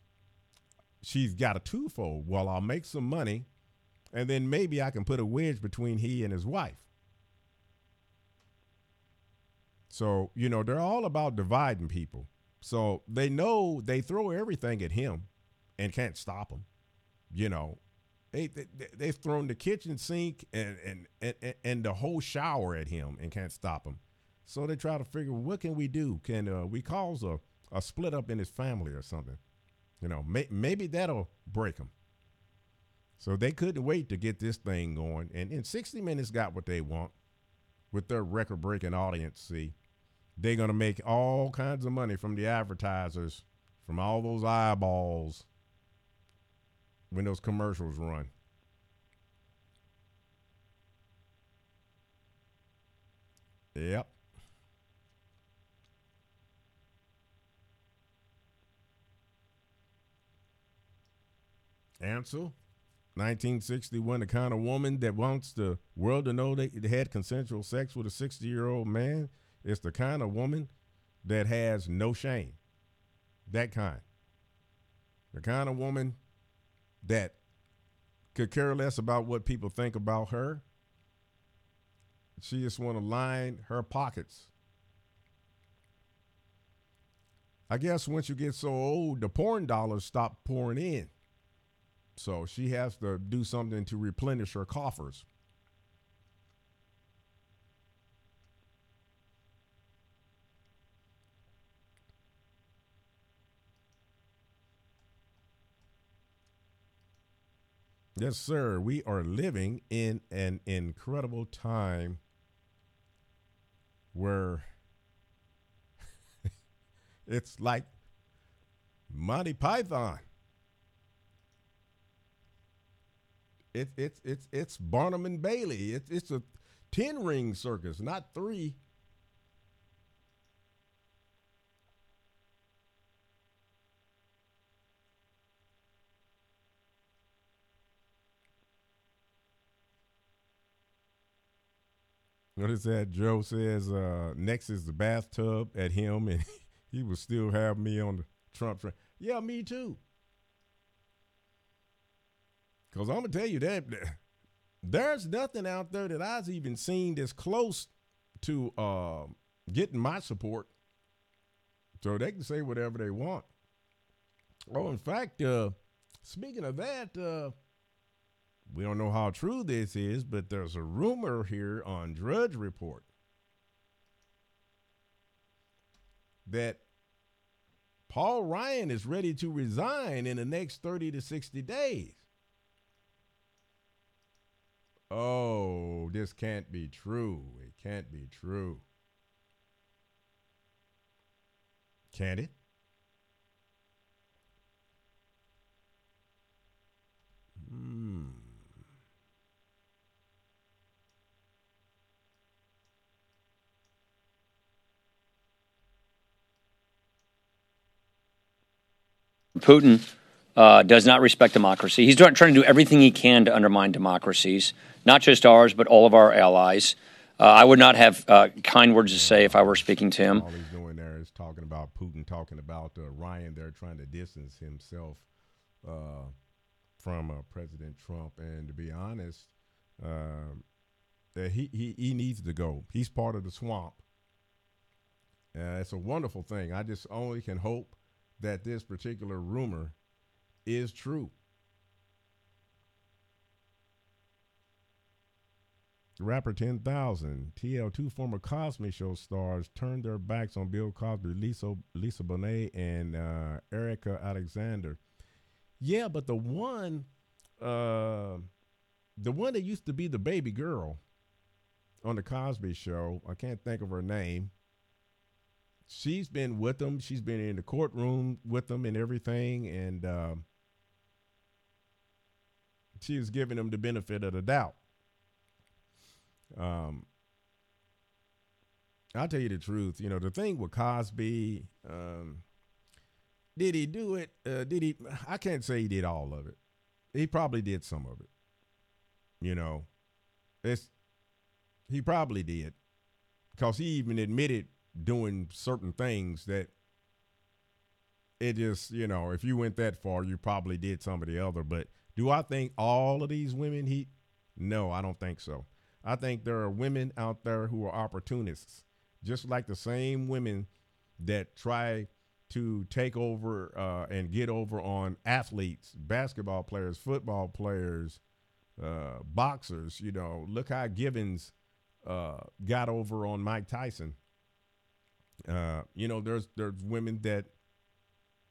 she's got a twofold? Well, I'll make some money, and then maybe I can put a wedge between he and his wife. So, they're all about dividing people. So they know they throw everything at him and can't stop him. They've thrown the kitchen sink and the whole shower at him and can't stop him. So they try to figure, what can we do? Can we cause a split up in his family or something? Maybe that'll break him. So they couldn't wait to get this thing going. And in 60 Minutes got what they want with their record-breaking audience. See, they're going to make all kinds of money from the advertisers, from all those eyeballs when those commercials run. Yep. Ansel, 1961, the kind of woman that wants the world to know they had consensual sex with a 60-year-old man is the kind of woman that has no shame. That kind. The kind of woman that could care less about what people think about her. She just want to line her pockets. I guess once you get so old, the porn dollars stop pouring in. So she has to do something to replenish her coffers. Yes, sir. We are living in an incredible time where it's like Monty Python. It's Barnum and Bailey. It's a 10-ring circus, not 3. What is that? Joe says next is the bathtub at him, and he will still have me on the Trump train. Yeah, me too. Because I'm going to tell you that there's nothing out there that I've even seen that's close to getting my support. So they can say whatever they want. Oh, in fact, speaking of that, we don't know how true this is, but there's a rumor here on Drudge Report that Paul Ryan is ready to resign in the next 30 to 60 days. Oh, this can't be true. It can't be true. Can it? Putin does not respect democracy. He's trying to do everything he can to undermine democracies, not just ours, but all of our allies. I would not have kind words to say if I were speaking to him. All he's doing there is talking about Putin, talking about Ryan there, trying to distance himself from President Trump. And to be honest, he needs to go. He's part of the swamp. It's a wonderful thing. I just only can hope that this particular rumor is true. Rapper 10,000. TL2 former Cosby Show stars turned their backs on Bill Cosby, Lisa Bonet, and Erica Alexander. Yeah, but the one that used to be the baby girl on the Cosby Show, I can't think of her name. She's been with them. She's been in the courtroom with them and everything, and she was giving them the benefit of the doubt. I'll tell you the truth. You know, the thing with Cosby, did he do it? I can't say he did all of it. He probably did some of it. You know, he probably did, because he even admitted doing certain things that it just, you know, if you went that far, you probably did some of the other. But do I think all of these women no, I don't think so. I think there are women out there who are opportunists, just like the same women that try to take over and get over on athletes, basketball players, football players, boxers. You know, look how Givens got over on Mike Tyson. You know, there's women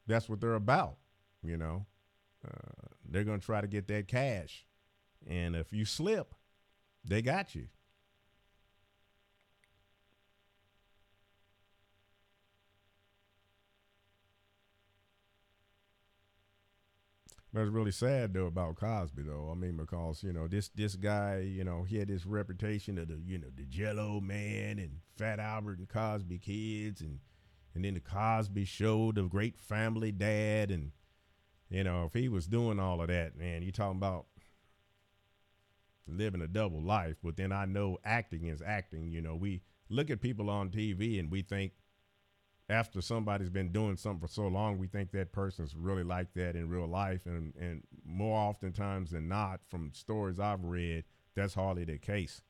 that's what they're about. You know, they're going to try to get that cash. And if you slip, they got you. But it's really sad, though, about Cosby, though. I mean, because, you know, this guy, you know, he had this reputation of the, you know, the Jell-O man and Fat Albert and Cosby kids, and then the Cosby Show, the great family dad. And, you know, if he was doing all of that, man, you talking about living a double life. But then I know acting is acting. You know, we look at people on TV and we think, after somebody's been doing something for so long, we think that person's really like that in real life. And more oftentimes than not, from stories I've read, that's hardly the case.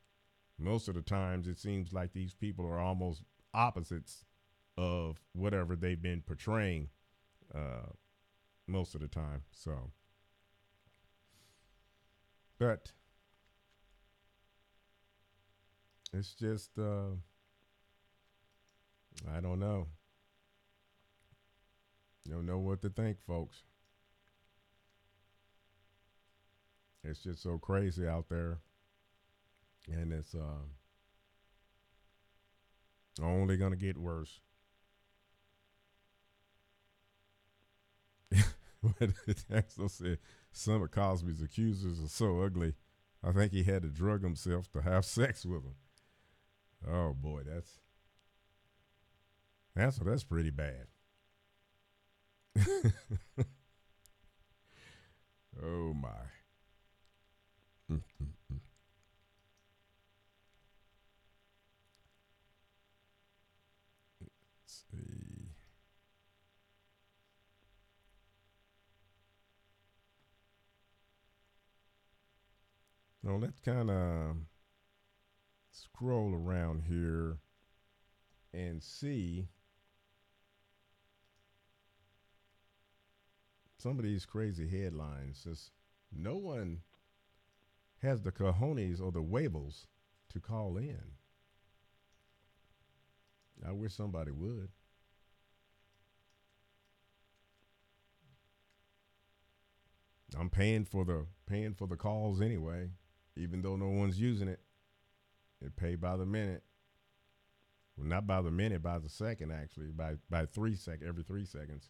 Most of the times it seems like these people are almost opposites of whatever they've been portraying most of the time. So, but it's just, I don't know. You don't know what to think, folks. It's just so crazy out there. And it's only going to get worse. But Axel said some of Cosby's accusers are so ugly, I think he had to drug himself to have sex with them. Oh, boy, that's pretty bad. Oh my. Let's see. Now let's kind of scroll around here and see some of these crazy headlines. Just no one has the cojones or the huevos to call in. I wish somebody would. I'm paying for the calls anyway, even though no one's using it. It pay by the minute. Well, not by the minute, by the second actually, by every 3 seconds.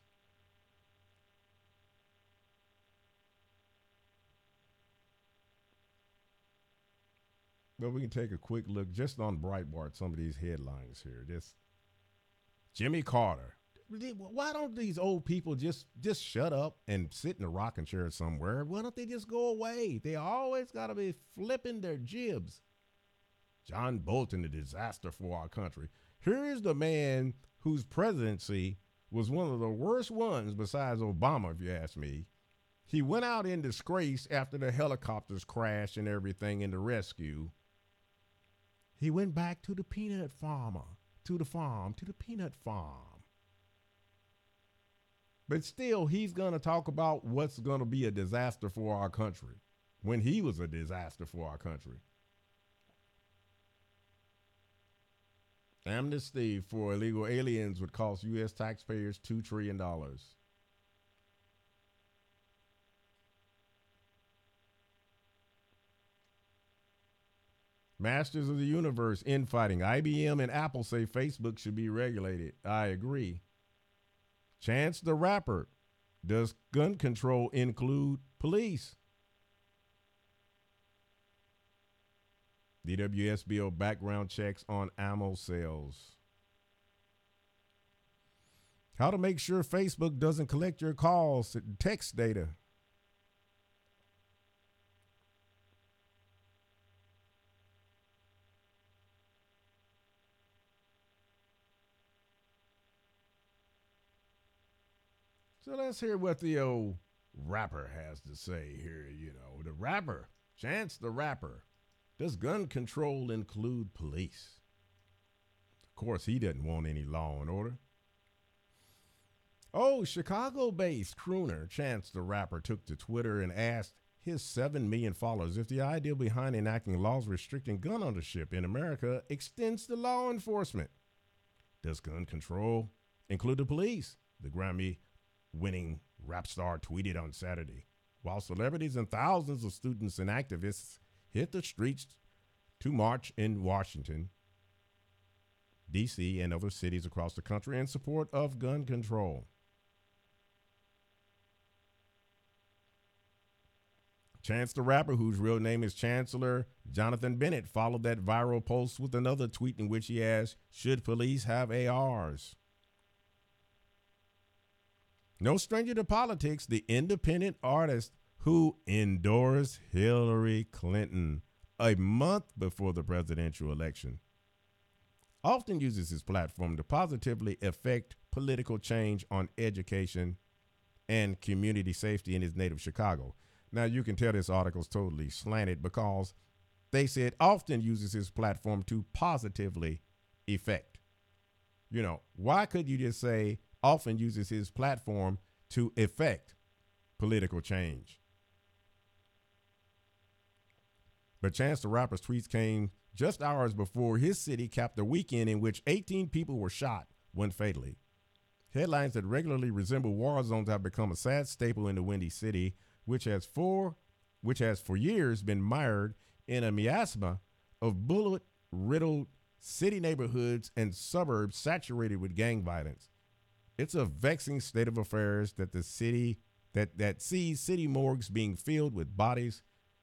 But we can take a quick look just on Breitbart, some of these headlines here. This Jimmy Carter. Why don't these old people just shut up and sit in a rocking chair somewhere? Why don't they just go away? They always got to be flipping their jibs. John Bolton, a disaster for our country. Here is the man whose presidency was one of the worst ones besides Obama, if you ask me. He went out in disgrace after the helicopters crashed and everything in the rescue. He went back to the peanut farmer, to the peanut farm. But still, he's going to talk about what's going to be a disaster for our country when he was a disaster for our country. Amnesty for illegal aliens would cost U.S. taxpayers $2 trillion. Masters of the Universe infighting. IBM and Apple say Facebook should be regulated. I agree. Chance the Rapper. Does gun control include police? DWSBO background checks on ammo sales. How to make sure Facebook doesn't collect your calls and text data. So let's hear what the old rapper has to say here. You know, the rapper, Chance the Rapper. Does gun control include police? Of course, he doesn't want any law and order. Oh, Chicago-based crooner Chance the Rapper took to Twitter and asked his 7 million followers if the idea behind enacting laws restricting gun ownership in America extends to law enforcement. Does gun control include the police? The Grammy-winning rap star tweeted on Saturday, while celebrities and thousands of students and activists hit the streets to march in Washington, D.C., and other cities across the country in support of gun control. Chance the Rapper, whose real name is Chancellor Jonathan Bennett, followed that viral post with another tweet in which he asked, should police have ARs? No stranger to politics, the independent artist who endorsed Hillary Clinton a month before the presidential election often uses his platform to positively affect political change on education and community safety in his native Chicago. Now, you can tell this article is totally slanted because they said often uses his platform to positively affect. You know, why could you just say often uses his platform to affect political change? But Chance the Rapper's tweets came just hours before his city capped a weekend in which 18 people were shot, one fatally. Headlines that regularly resemble war zones have become a sad staple in the Windy City, which has for years been mired in a miasma of bullet-riddled city neighborhoods and suburbs saturated with gang violence. It's a vexing state of affairs that the city that sees city morgues being filled with bodies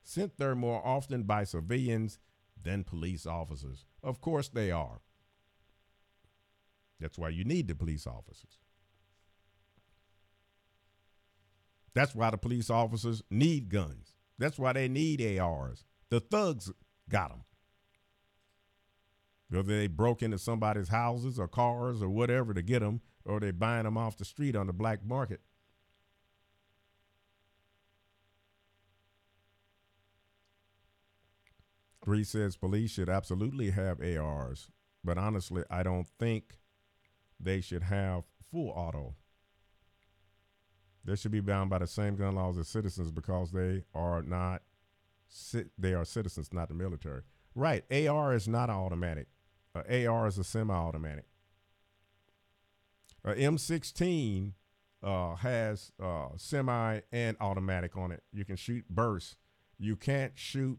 sent there more often by civilians than police officers. Of course they are. That's why you need the police officers. That's why the police officers need guns. That's why they need ARs. The thugs got them. Whether they broke into somebody's houses or cars or whatever to get them, or they're buying them off the street on the black market. Bree says police should absolutely have ARs, but honestly, I don't think they should have full auto. They should be bound by the same gun laws as citizens because they are citizens, not the military. Right, AR is not automatic. AR is a semi-automatic. M16 has semi and automatic on it. You can shoot bursts. You can shoot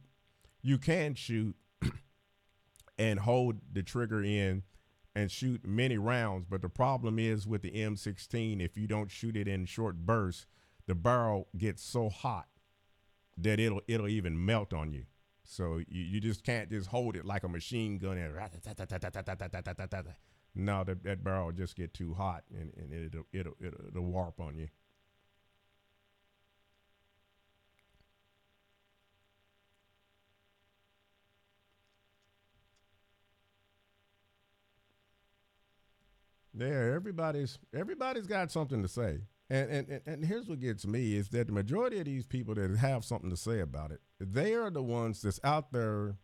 and hold the trigger in and shoot many rounds. But the problem is with the M16, if you don't shoot it in short bursts, the barrel gets so hot that it'll even melt on you. So you just can't just hold it like a machine gun and no, that barrel will just get too hot and it'll warp on you. Yeah, everybody's got something to say. And here's what gets me is that the majority of these people that have something to say about it, they are the ones that's out there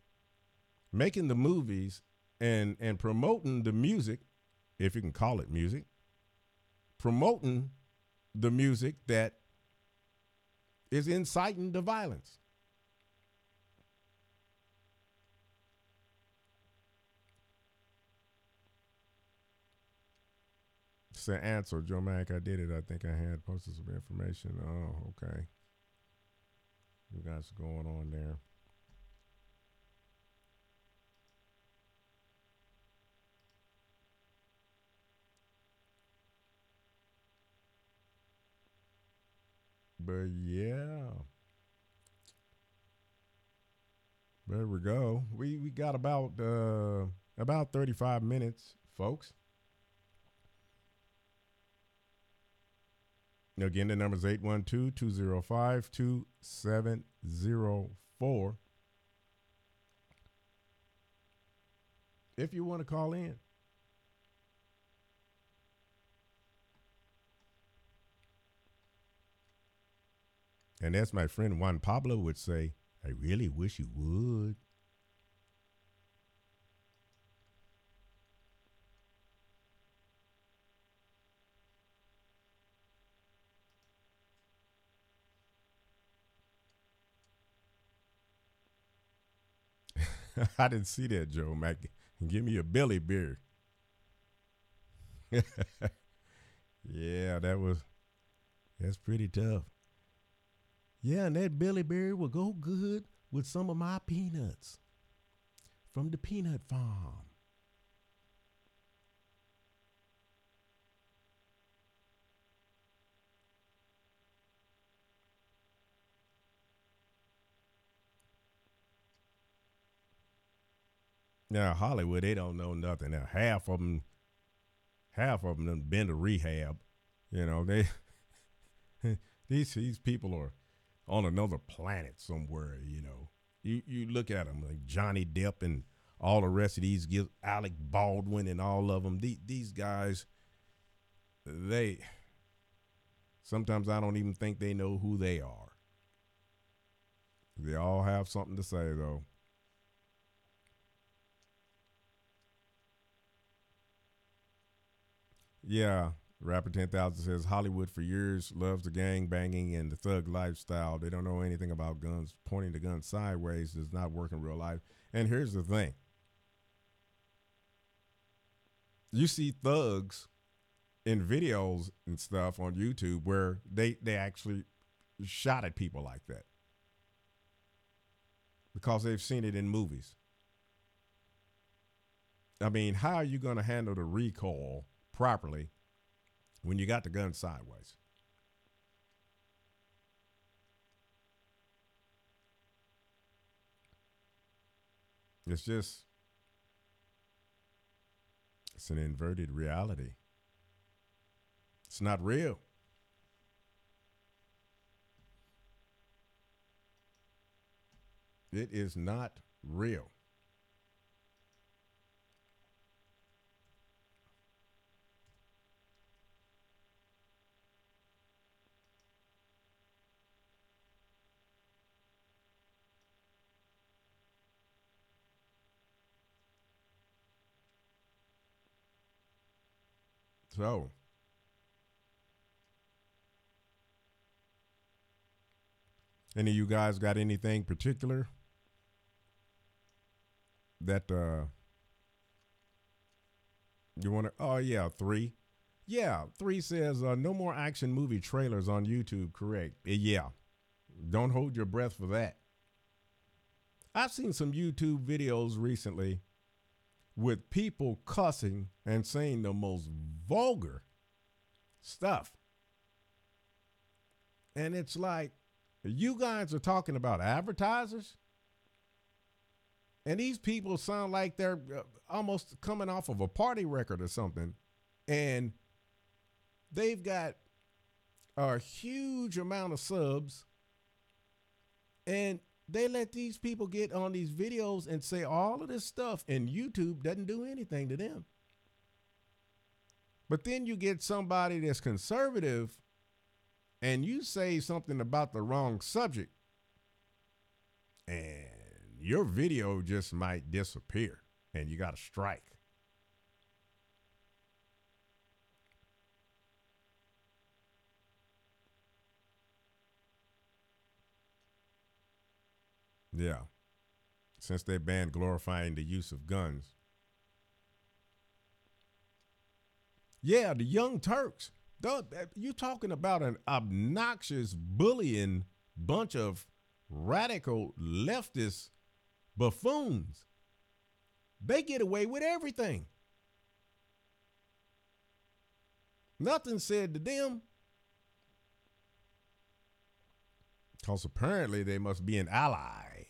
making the movies and promoting the music, if you can call it music, promoting the music that is inciting the violence. answer. Joe Mack, I did it. I think I had posted some information. Oh, okay. You guys are going on there. But yeah. There we go. We got about 35 minutes, folks. Again, the number is 812-205-2704. If you want to call in. And as my friend Juan Pablo would say, I really wish you would. I didn't see that, Joe Mac. Give me a belly beer. Yeah, that's pretty tough. Yeah, and that belly beer will go good with some of my peanuts from the peanut farm. Now Hollywood, they don't know nothing. Now half of them done been to rehab. You know, they these people are on another planet somewhere. You know, you look at them like Johnny Depp and all the rest of these, Alec Baldwin and all of them. These guys, they sometimes I don't even think they know who they are. They all have something to say though. Yeah, Rapper 10,000 says Hollywood for years loves the gang banging and the thug lifestyle. They don't know anything about guns. Pointing the gun sideways does not work in real life. And here's the thing. You see thugs in videos and stuff on YouTube where they actually shot at people like that because they've seen it in movies. I mean, how are you going to handle the recoil properly when you got the gun sideways? It's an inverted reality. It's not real. It is not real. So, any of you guys got anything particular that you want to? Oh, yeah, 3. Yeah, 3 says no more action movie trailers on YouTube, correct? Yeah, don't hold your breath for that. I've seen some YouTube videos recently with people cussing and saying the most vulgar stuff. And it's like, you guys are talking about advertisers? And these people sound like they're almost coming off of a party record or something. And they've got a huge amount of subs. And they let these people get on these videos and say all of this stuff, and YouTube doesn't do anything to them. But then you get somebody that's conservative and you say something about the wrong subject, and your video just might disappear and you got a strike. Yeah. Since they banned glorifying the use of guns. Yeah, the Young Turks. You talking about an obnoxious, bullying bunch of radical leftist buffoons. They get away with everything. Nothing said to them. Because apparently they must be an ally.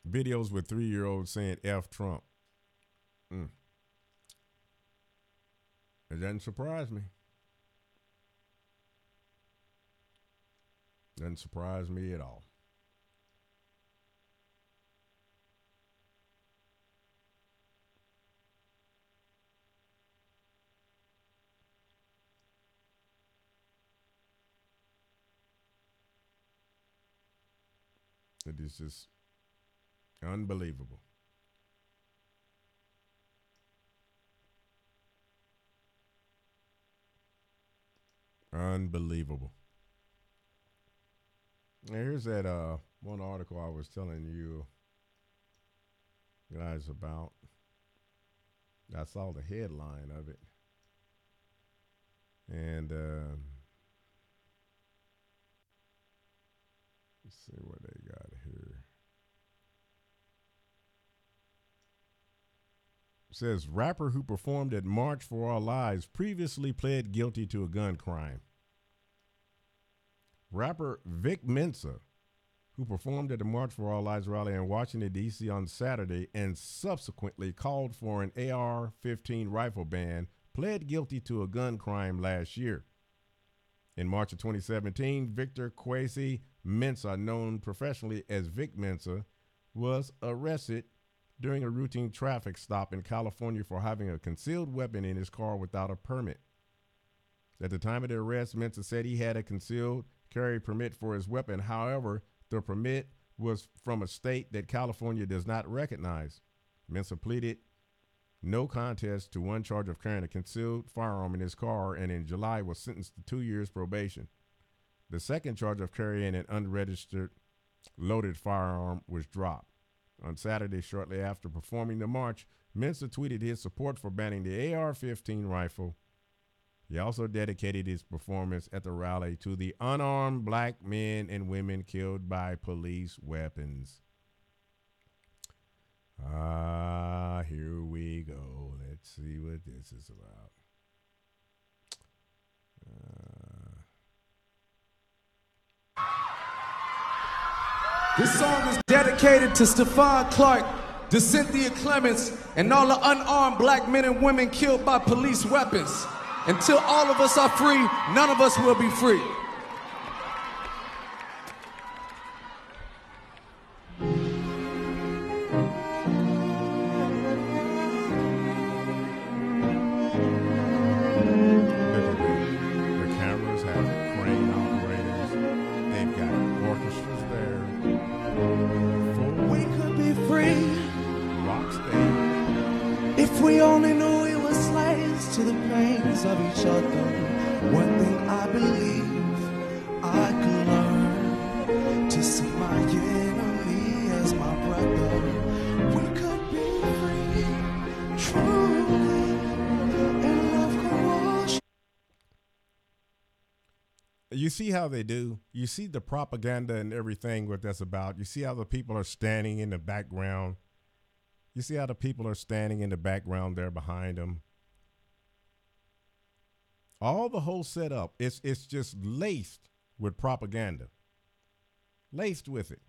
Videos with 3-year-olds saying F Trump. It doesn't surprise me. Doesn't surprise me at all. It is just unbelievable. Unbelievable. Now here's that one article I was telling you guys about. I saw the headline of it. And let's see what they got here. It says rapper who performed at March for Our Lives previously pled guilty to a gun crime. Rapper Vic Mensa, who performed at the March for Our Lives rally in Washington, D.C. on Saturday and subsequently called for an AR-15 rifle ban, pled guilty to a gun crime last year. In March of 2017, Victor Kwesi Mensa, known professionally as Vic Mensa, was arrested during a routine traffic stop in California for having a concealed weapon in his car without a permit. At the time of the arrest, Mensa said he had a concealed carry permit for his weapon. However, the permit was from a state that California does not recognize. Mensa pleaded no contest to one charge of carrying a concealed firearm in his car and in July was sentenced to 2 years probation. The second charge of carrying an unregistered loaded firearm was dropped. On Saturday, shortly after performing the march, Mensa tweeted his support for banning the AR-15 rifle. He also dedicated his performance at the rally to the unarmed black men and women killed by police weapons. Here we go. Let's see what this is about. This song is dedicated to Stephon Clark, to Cynthia Clements, and all the unarmed black men and women killed by police weapons. Until all of us are free, none of us will be free. Of each other, one thing I believe I could learn to see my enemy as my brother. We could be free, truly, and love could wash. You see how they do? You see the propaganda and everything what that's about. You see how the people are standing in the background. You see how the people are standing in the background there behind them. All the whole setup, it's just laced with propaganda. Laced with it.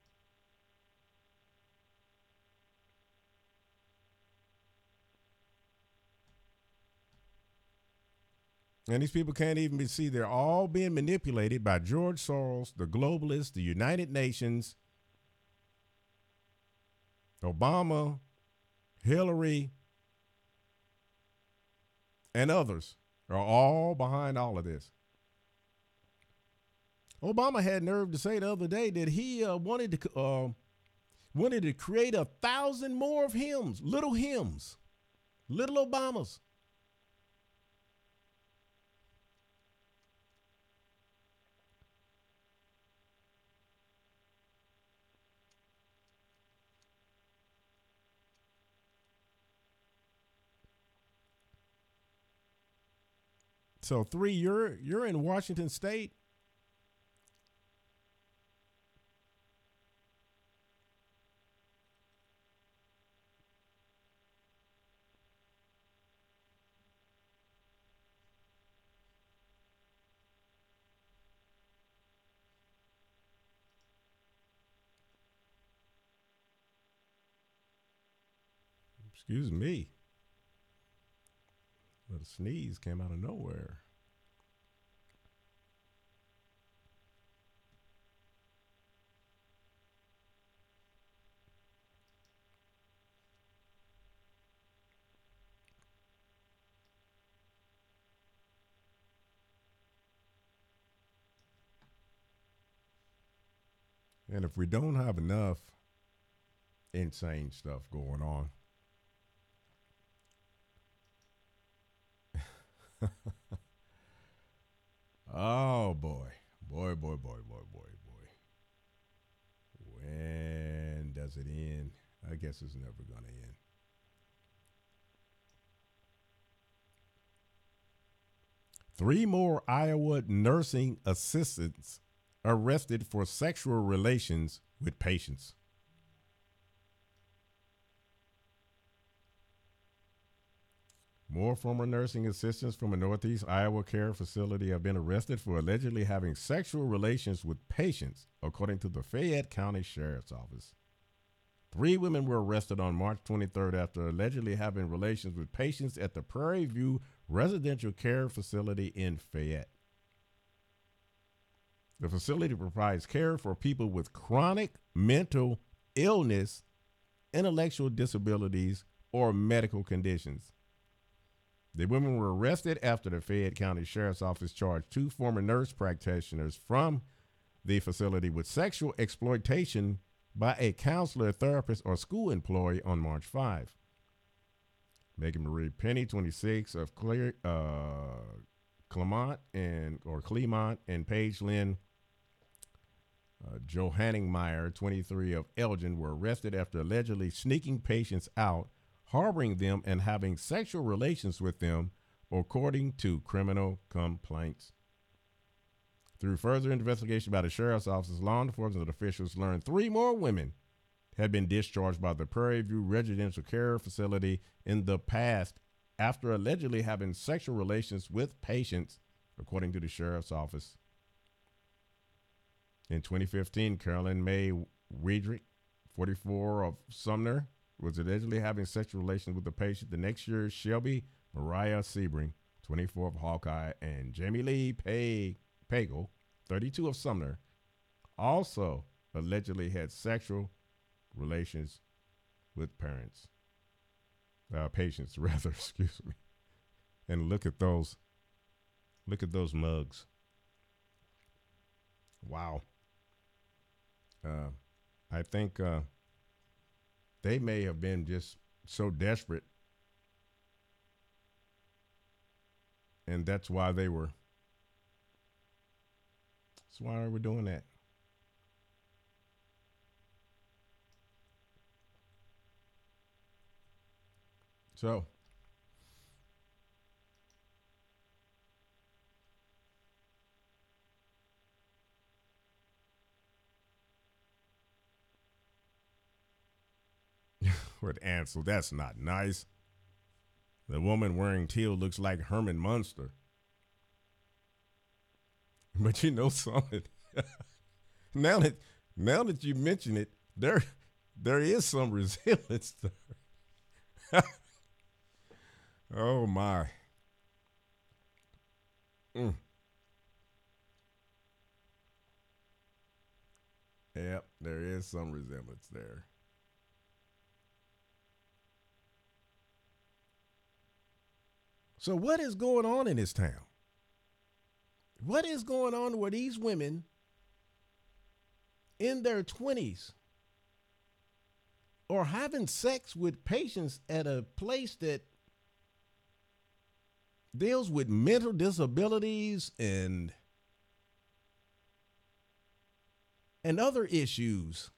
And these people can't even see they're all being manipulated by George Soros, the globalists, the United Nations, Obama, Hillary, and others. Are all behind all of this. Obama had nerve to say the other day that he wanted to create 1,000 more of hymns, little Obamas. So 3, you're in Washington State. Excuse me. Little sneeze came out of nowhere. And if we don't have enough insane stuff going on, oh boy. Boy. When does it end? I guess it's never going to end. Three more Iowa nursing assistants arrested for sexual relations with patients. More former nursing assistants from a Northeast Iowa care facility have been arrested for allegedly having sexual relations with patients, according to the Fayette County Sheriff's Office. 3 women were arrested on March 23rd after allegedly having relations with patients at the Prairie View Residential Care Facility in Fayette. The facility provides care for people with chronic mental illness, intellectual disabilities, or medical conditions. The women were arrested after the Fayette County Sheriff's Office charged 2 former nurse practitioners from the facility with sexual exploitation by a counselor, therapist, or school employee on March 5. Megan Marie Penny, 26, of Clemont and Paige Lynn Johanningmeyer, 23, of Elgin, were arrested after allegedly sneaking patients out, harboring them, and having sexual relations with them, according to criminal complaints. Through further investigation by the sheriff's office, law enforcement officials learned 3 more women had been discharged by the Prairie View Residential Care Facility in the past after allegedly having sexual relations with patients, according to the sheriff's office. In 2015, Carolyn May Riedrich, 44, of Sumner, was allegedly having sexual relations with a patient. The next year, Shelby Mariah Sebring, 24, of Hawkeye, and Jamie Lee Pagel, 32, of Sumner, also allegedly had sexual relations with patients, excuse me. And look at those mugs. Wow. I think they may have been just so desperate, and that's why we're doing that. So with Ansel, that's not nice. The woman wearing teal looks like Herman Munster. But you know something? now that you mention it, there is some resemblance there. Oh my. Yep, there is some resemblance there. So what is going on in this town? What is going on with these women in their 20s or having sex with patients at a place that deals with mental disabilities and other issues?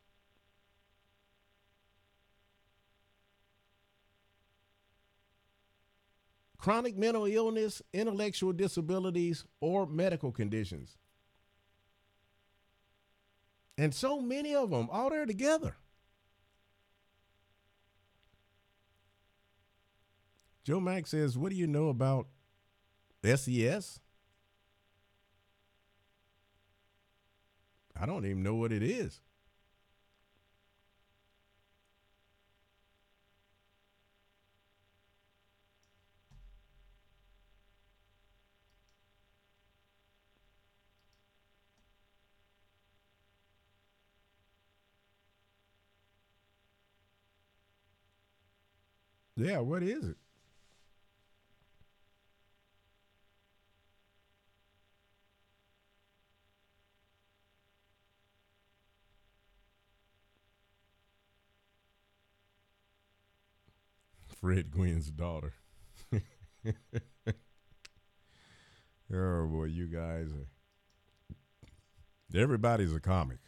chronic mental illness, intellectual disabilities, or medical conditions. And so many of them all there together. Joe Mack says, what do you know about SES? I don't even know what it is. Yeah, what is it? Fred Gwynn's daughter. Oh, boy, you guys are. Everybody's a comic.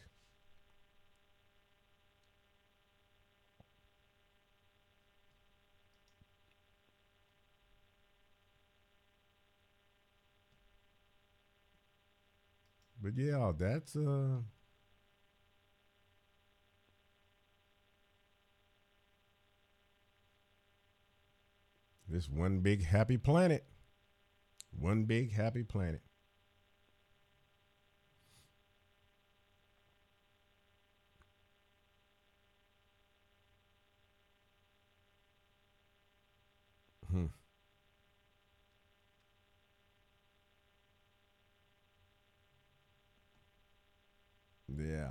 But yeah, that's this one big happy planet. One big happy planet. Yeah.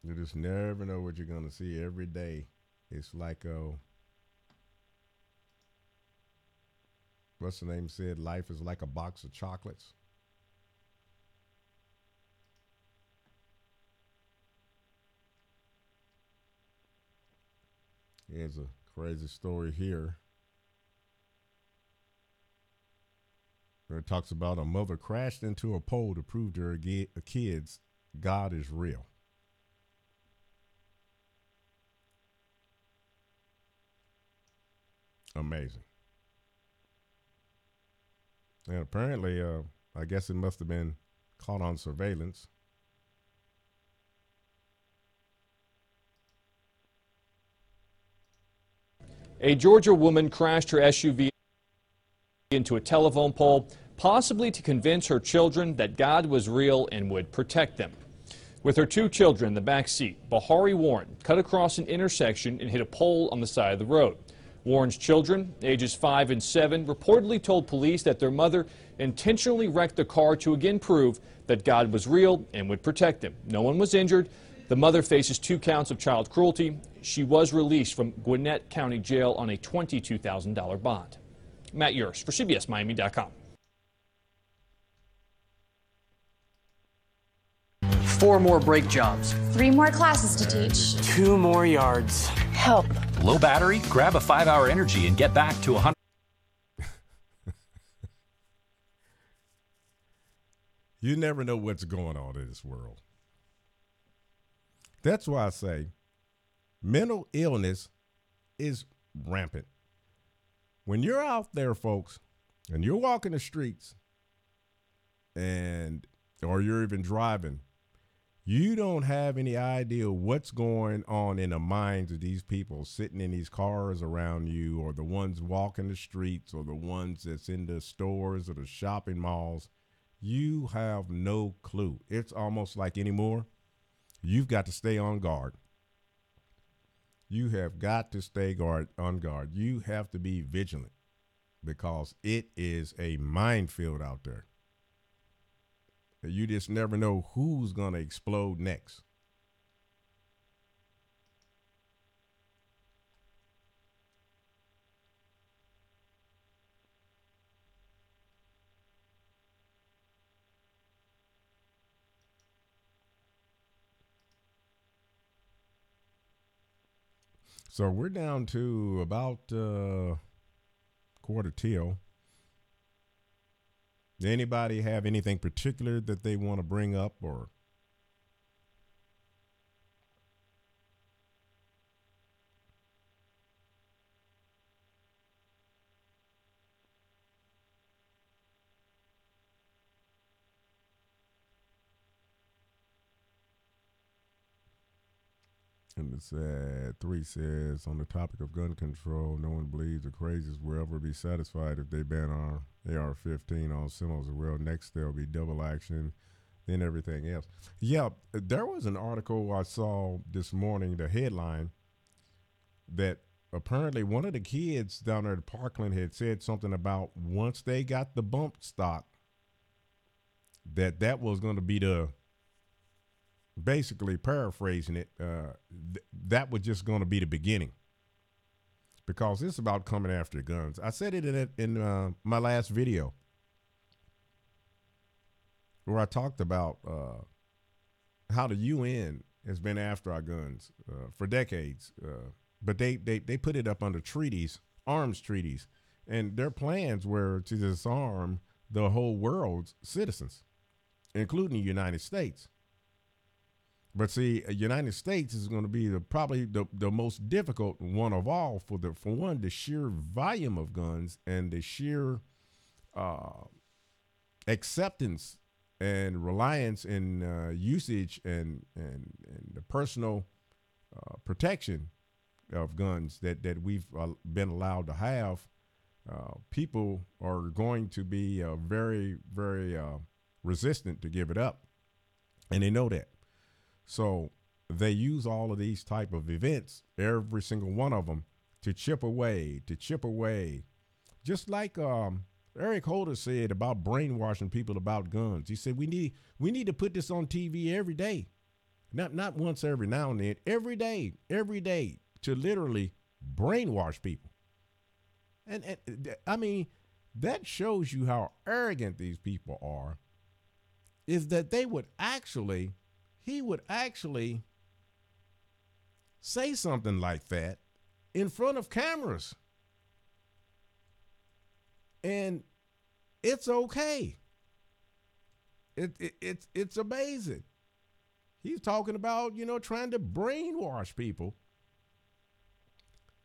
You just never know what you're going to see every day. It's like, what's the name said? Life is like a box of chocolates. Here's a crazy story here. It talks about a mother crashed into a pole to prove to her kids God is real. Amazing. And apparently, I guess it must have been caught on surveillance. A Georgia woman crashed her SUV into a telephone pole, possibly to convince her children that God was real and would protect them. With her 2 children in the back seat, Bahari Warren cut across an intersection and hit a pole on the side of the road. Warren's children, ages 5 and 7, reportedly told police that their mother intentionally wrecked the car to again prove that God was real and would protect them. No one was injured. The mother faces 2 counts of child cruelty. She was released from Gwinnett County Jail on a $22,000 bond. Matt Yurst for CBSMiami.com. 4 more brake jobs. 3 more classes to teach. 2 more yards. Help. Low battery? Grab a 5-hour energy and get back to 100. You never know what's going on in this world. That's why I say mental illness is rampant. When you're out there, folks, and you're walking the streets or you're even driving, you don't have any idea what's going on in the minds of these people sitting in these cars around you, or the ones walking the streets, or the ones that's in the stores or the shopping malls. You have no clue. It's almost like anymore, you've got to stay on guard. You have got to stay on guard. You have to be vigilant, because it is a minefield out there. You just never know who's going to explode next. So we're down to about quarter till. Anybody have anything particular that they want to bring up, or? And it said, 3 says, on the topic of gun control, no one believes the crazies will ever be satisfied if they ban our AR-15 on symbols. Well, next there'll be double action, then everything else. Yeah, there was an article I saw this morning, the headline, that apparently one of the kids down there at Parkland had said something about once they got the bump stock, that was going to be the, basically paraphrasing it, that was just going to be the beginning, because it's about coming after guns. I said it in my last video where I talked about how the UN has been after our guns for decades, but they put it up under treaties, arms treaties, and their plans were to disarm the whole world's citizens, including the United States. But see, United States is going to be probably the most difficult one of all for one, the sheer volume of guns and the sheer acceptance and reliance in usage and the personal protection of guns that we've been allowed to have. People are going to be very, very resistant to give it up, and they know that. So they use all of these type of events, every single one of them, to chip away, just like Eric Holder said about brainwashing people about guns. He said we need to put this on TV every day, not once every now and then, every day, to literally brainwash people. And I mean, that shows you how arrogant these people are, is that he would actually say something like that in front of cameras. And it's okay. It's amazing. He's talking about, trying to brainwash people.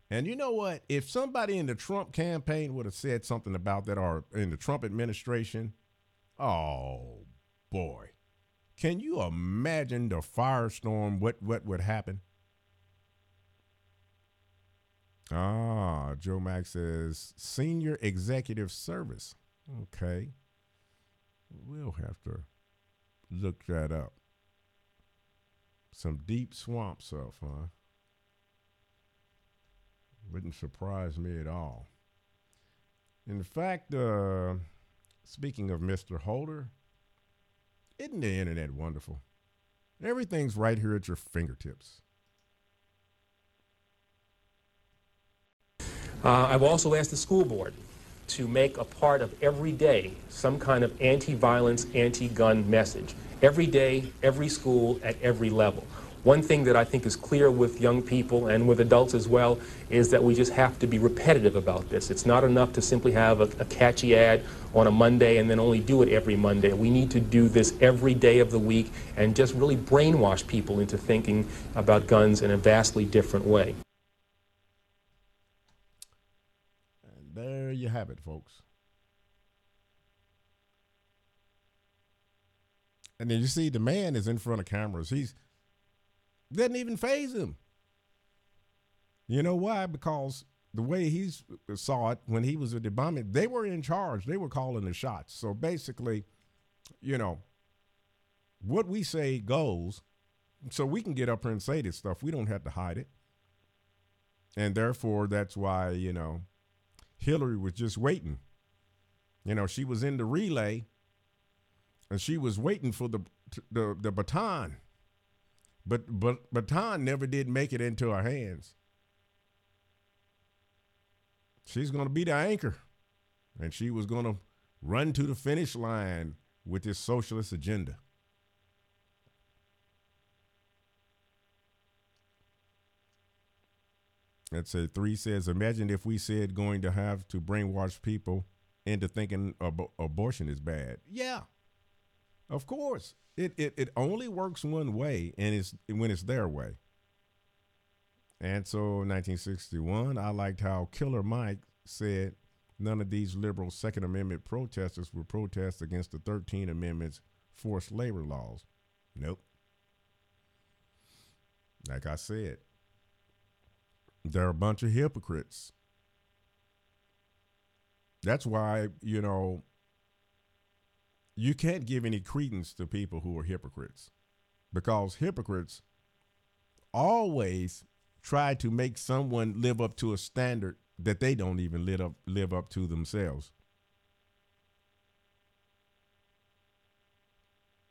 And you know what? If somebody in the Trump campaign would have said something about that, or in the Trump administration, oh boy. Can you imagine the firestorm, what would happen? Joe Max says, Senior Executive Service. Okay. We'll have to look that up. Some deep swamp stuff, huh? Wouldn't surprise me at all. In fact, speaking of Mr. Holder, isn't the internet wonderful? Everything's right here at your fingertips. I've also asked the school board to make a part of every day some kind of anti-violence, anti-gun message. Every day, every school, at every level. One thing that I think is clear with young people and with adults as well is that we just have to be repetitive about this. It's not enough to simply have a catchy ad on a Monday and then only do it every Monday. We need to do this every day of the week and just really brainwash people into thinking about guns in a vastly different way. And there you have it, folks. And then you see the man is in front of cameras. Doesn't even faze him. You know why? Because the way he saw it when he was at the bombing, they were in charge. They were calling the shots. So basically, what we say goes. So we can get up here and say this stuff. We don't have to hide it. And therefore, that's why, Hillary was just waiting. She was in the relay, and she was waiting for the baton. But baton never did make it into her hands. She's going to be the anchor, and she was going to run to the finish line with this socialist agenda. Let's say 3 says, imagine if we said going to have to brainwash people into thinking abortion is bad. Yeah, of course. It only works one way, and it's when it's their way. And so 1961, I liked how Killer Mike said none of these liberal Second Amendment protesters would protest against the 13 Amendment's forced labor laws. Nope. Like I said, they're a bunch of hypocrites. That's why, you can't give any credence to people who are hypocrites, because hypocrites always try to make someone live up to a standard that they don't even live up to themselves.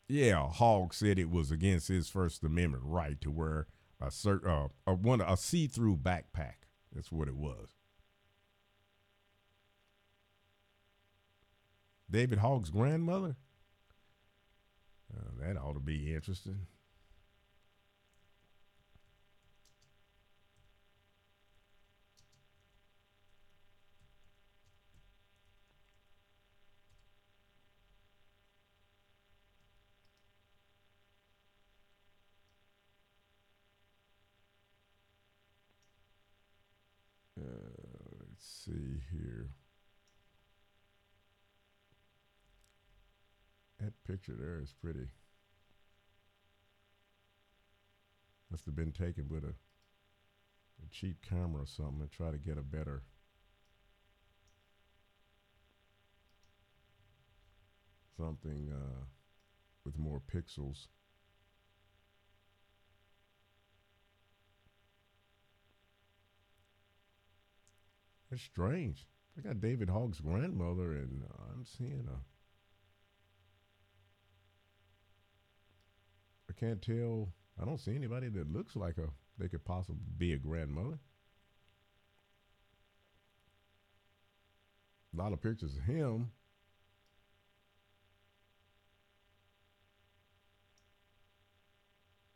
Yeah, Hogg said it was against his First Amendment right to wear a see-through backpack. That's what it was. David Hogg's grandmother? That ought to be interesting. Let's see here. That picture there is pretty. Must have been taken with a cheap camera or something and try to get a better. Something with more pixels. It's strange. I got David Hogg's grandmother, and I'm seeing I can't tell. I don't see anybody that looks like they could possibly be a grandmother. A lot of pictures of him.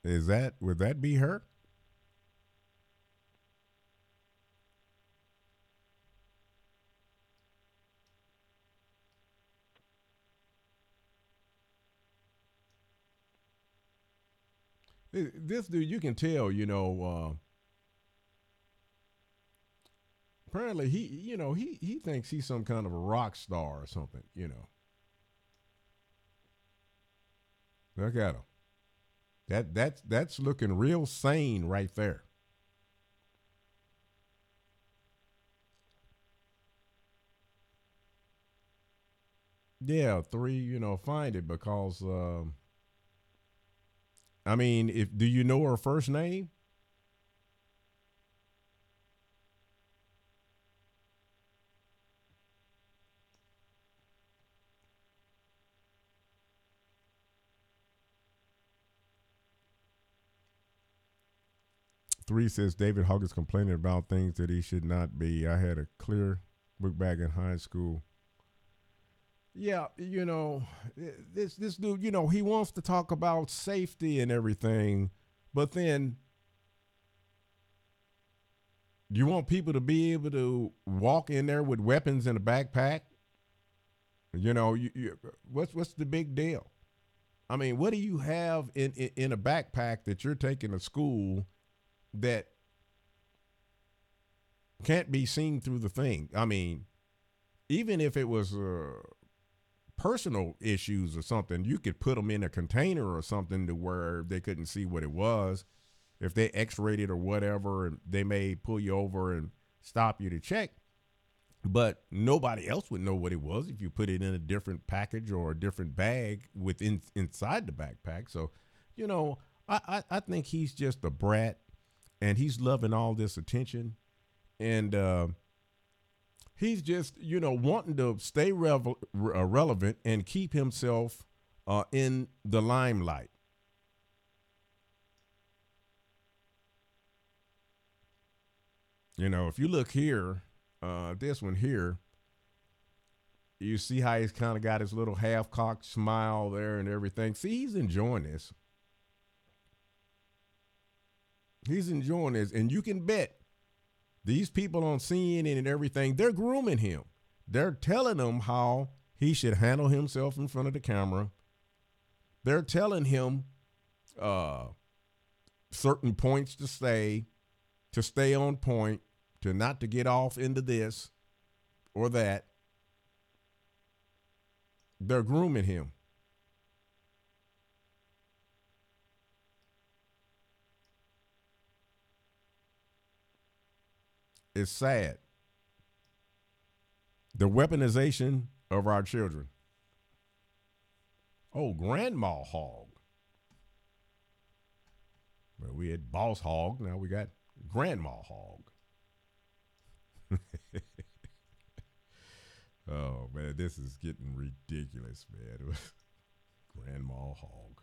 Would that be her? This dude, you can tell, apparently he thinks he's some kind of a rock star or something, Look at him. That's looking real sane right there. Yeah, 3, find it, because I mean, do you know her first name? Three says David Hogg is complaining about things that he should not be. I had a clear book bag in high school. Yeah, this dude, he wants to talk about safety and everything, but then you want people to be able to walk in there with weapons in a backpack? What's the big deal? I mean, what do you have in a backpack that you're taking to school that can't be seen through the thing? I mean, even if it was personal issues or something, you could put them in a container or something to where they couldn't see what it was. If they x-rayed it or whatever, and they may pull you over and stop you to check, but nobody else would know what it was if you put it in a different package or a different bag inside the backpack. So, I think he's just a brat, and he's loving all this attention, and he's just, wanting to stay relevant and keep himself in the limelight. If you look here, this one here, you see how he's kind of got his little half-cocked smile there and everything. See, he's enjoying this. He's enjoying this, and you can bet these people on CNN and everything, they're grooming him. They're telling him how he should handle himself in front of the camera. They're telling him certain points to stay on point, to not to get off into this or that. They're grooming him. It's sad. The weaponization of our children. Oh, Grandma Hog. Well, we had Boss Hog. Now we got Grandma Hog. Oh, man, this is getting ridiculous, man. Grandma Hog.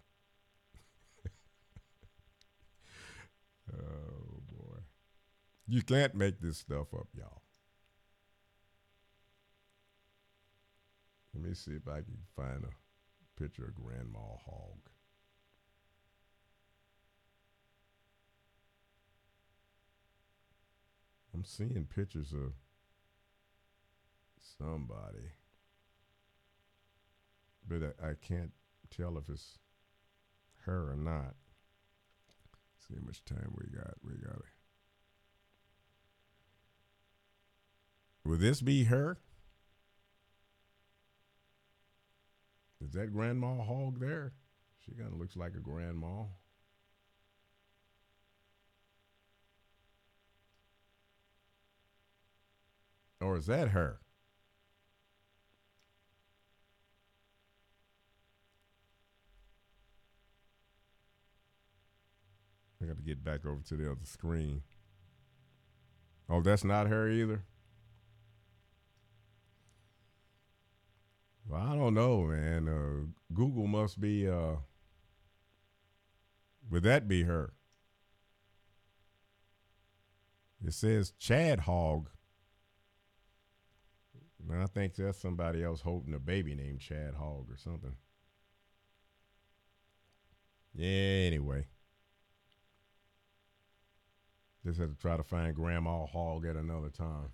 Oh, boy. You can't make this stuff up, y'all. Let me see if I can find a picture of Grandma Hog. I'm seeing pictures of somebody, but I can't tell if it's her or not. See how much time we got. Will this be her? Is that Grandma Hog there? She kind of looks like a grandma. Or is that her? I got to get back over to the other screen. Oh, that's not her either? Well, I don't know, man. Google must be, would that be her? It says Chad Hog. And I think that's somebody else holding a baby named Chad Hog or something. Yeah, anyway. Just had to try to find Grandma Hog at another time.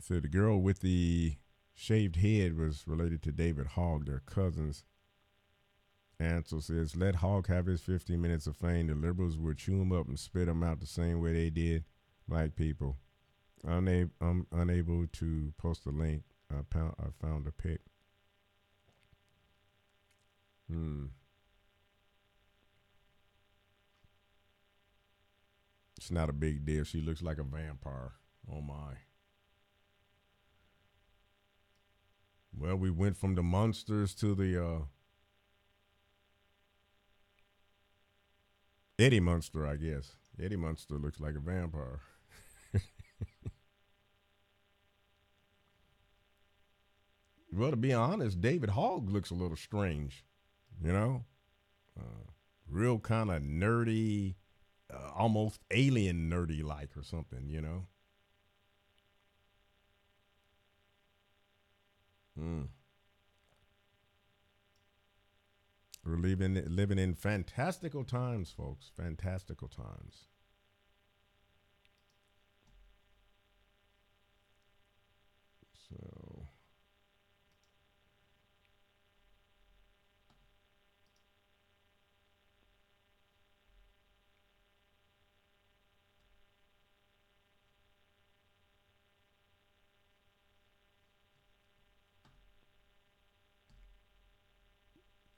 So the girl with the shaved head was related to David Hogg, their cousins. Ansel says, let Hogg have his 15 minutes of fame. The liberals would chew him up and spit him out the same way they did black people. I'm unable to post a link. I found a pic. It's not a big deal. She looks like a vampire. Oh, my. Well, we went from the monsters to the Eddie Munster, I guess. Eddie Munster looks like a vampire. Well, to be honest, David Hogg looks a little strange, you know? Real kind of nerdy, almost alien nerdy-like or something, you know? We're living in fantastical times, folks. Fantastical times. So,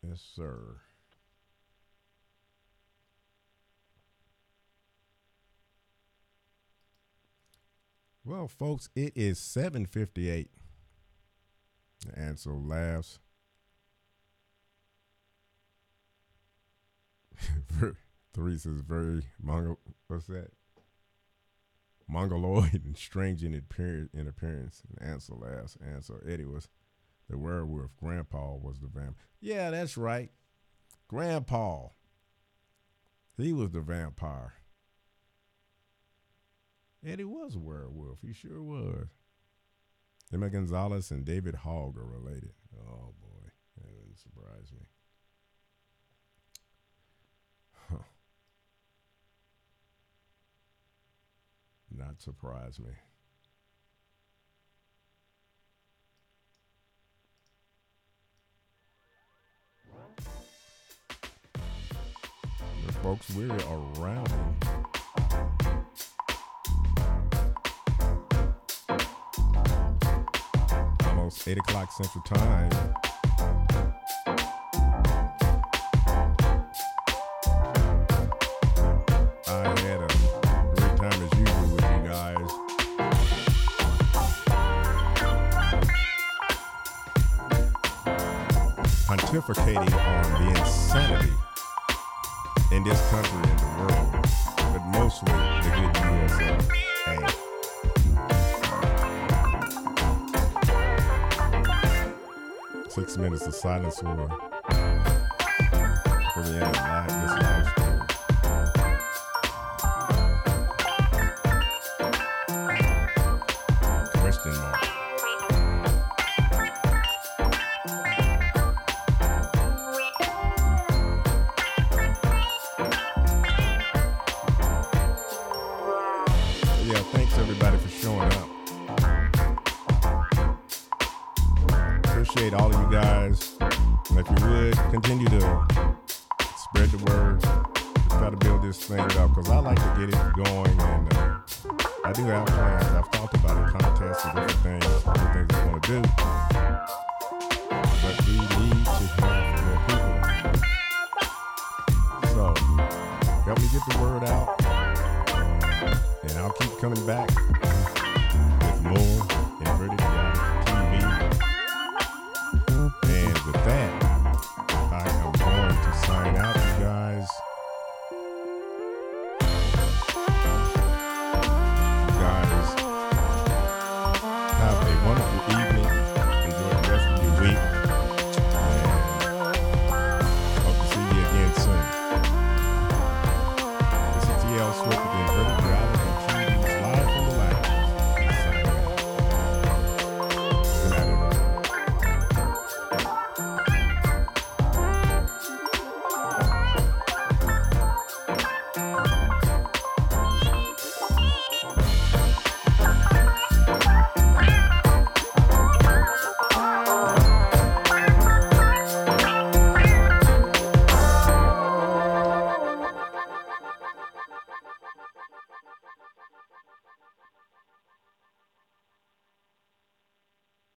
yes, sir. Well, folks, it is 7:58. Ansel laughs. Therese is very what's that? Mongoloid and strange in appearance. And Ansel laughs. Ansel, Eddie was the werewolf. Grandpa was the vampire. Yeah, that's right. Grandpa. He was the vampire. Eddie was a werewolf. He sure was. Emma Gonzalez and David Hogg are related. Oh, boy. That wouldn't surprise me. Huh. Not surprise me. Folks, we're around 8 o'clock Central Time. I had a great time as usual with you guys. Pontificating on the insanity in this country and the world, but mostly the good USA. 6 minutes of silence for the end of this live stream. Question mark. Yeah, thanks everybody for showing up. Appreciate all of you guys. And if you would, continue to spread the word. Try to build this thing up because I like to get it going. And I do have plans. I've talked about a contest and different things I want to do. But we need to have more people. So, help me get the word out. And I'll keep coming back.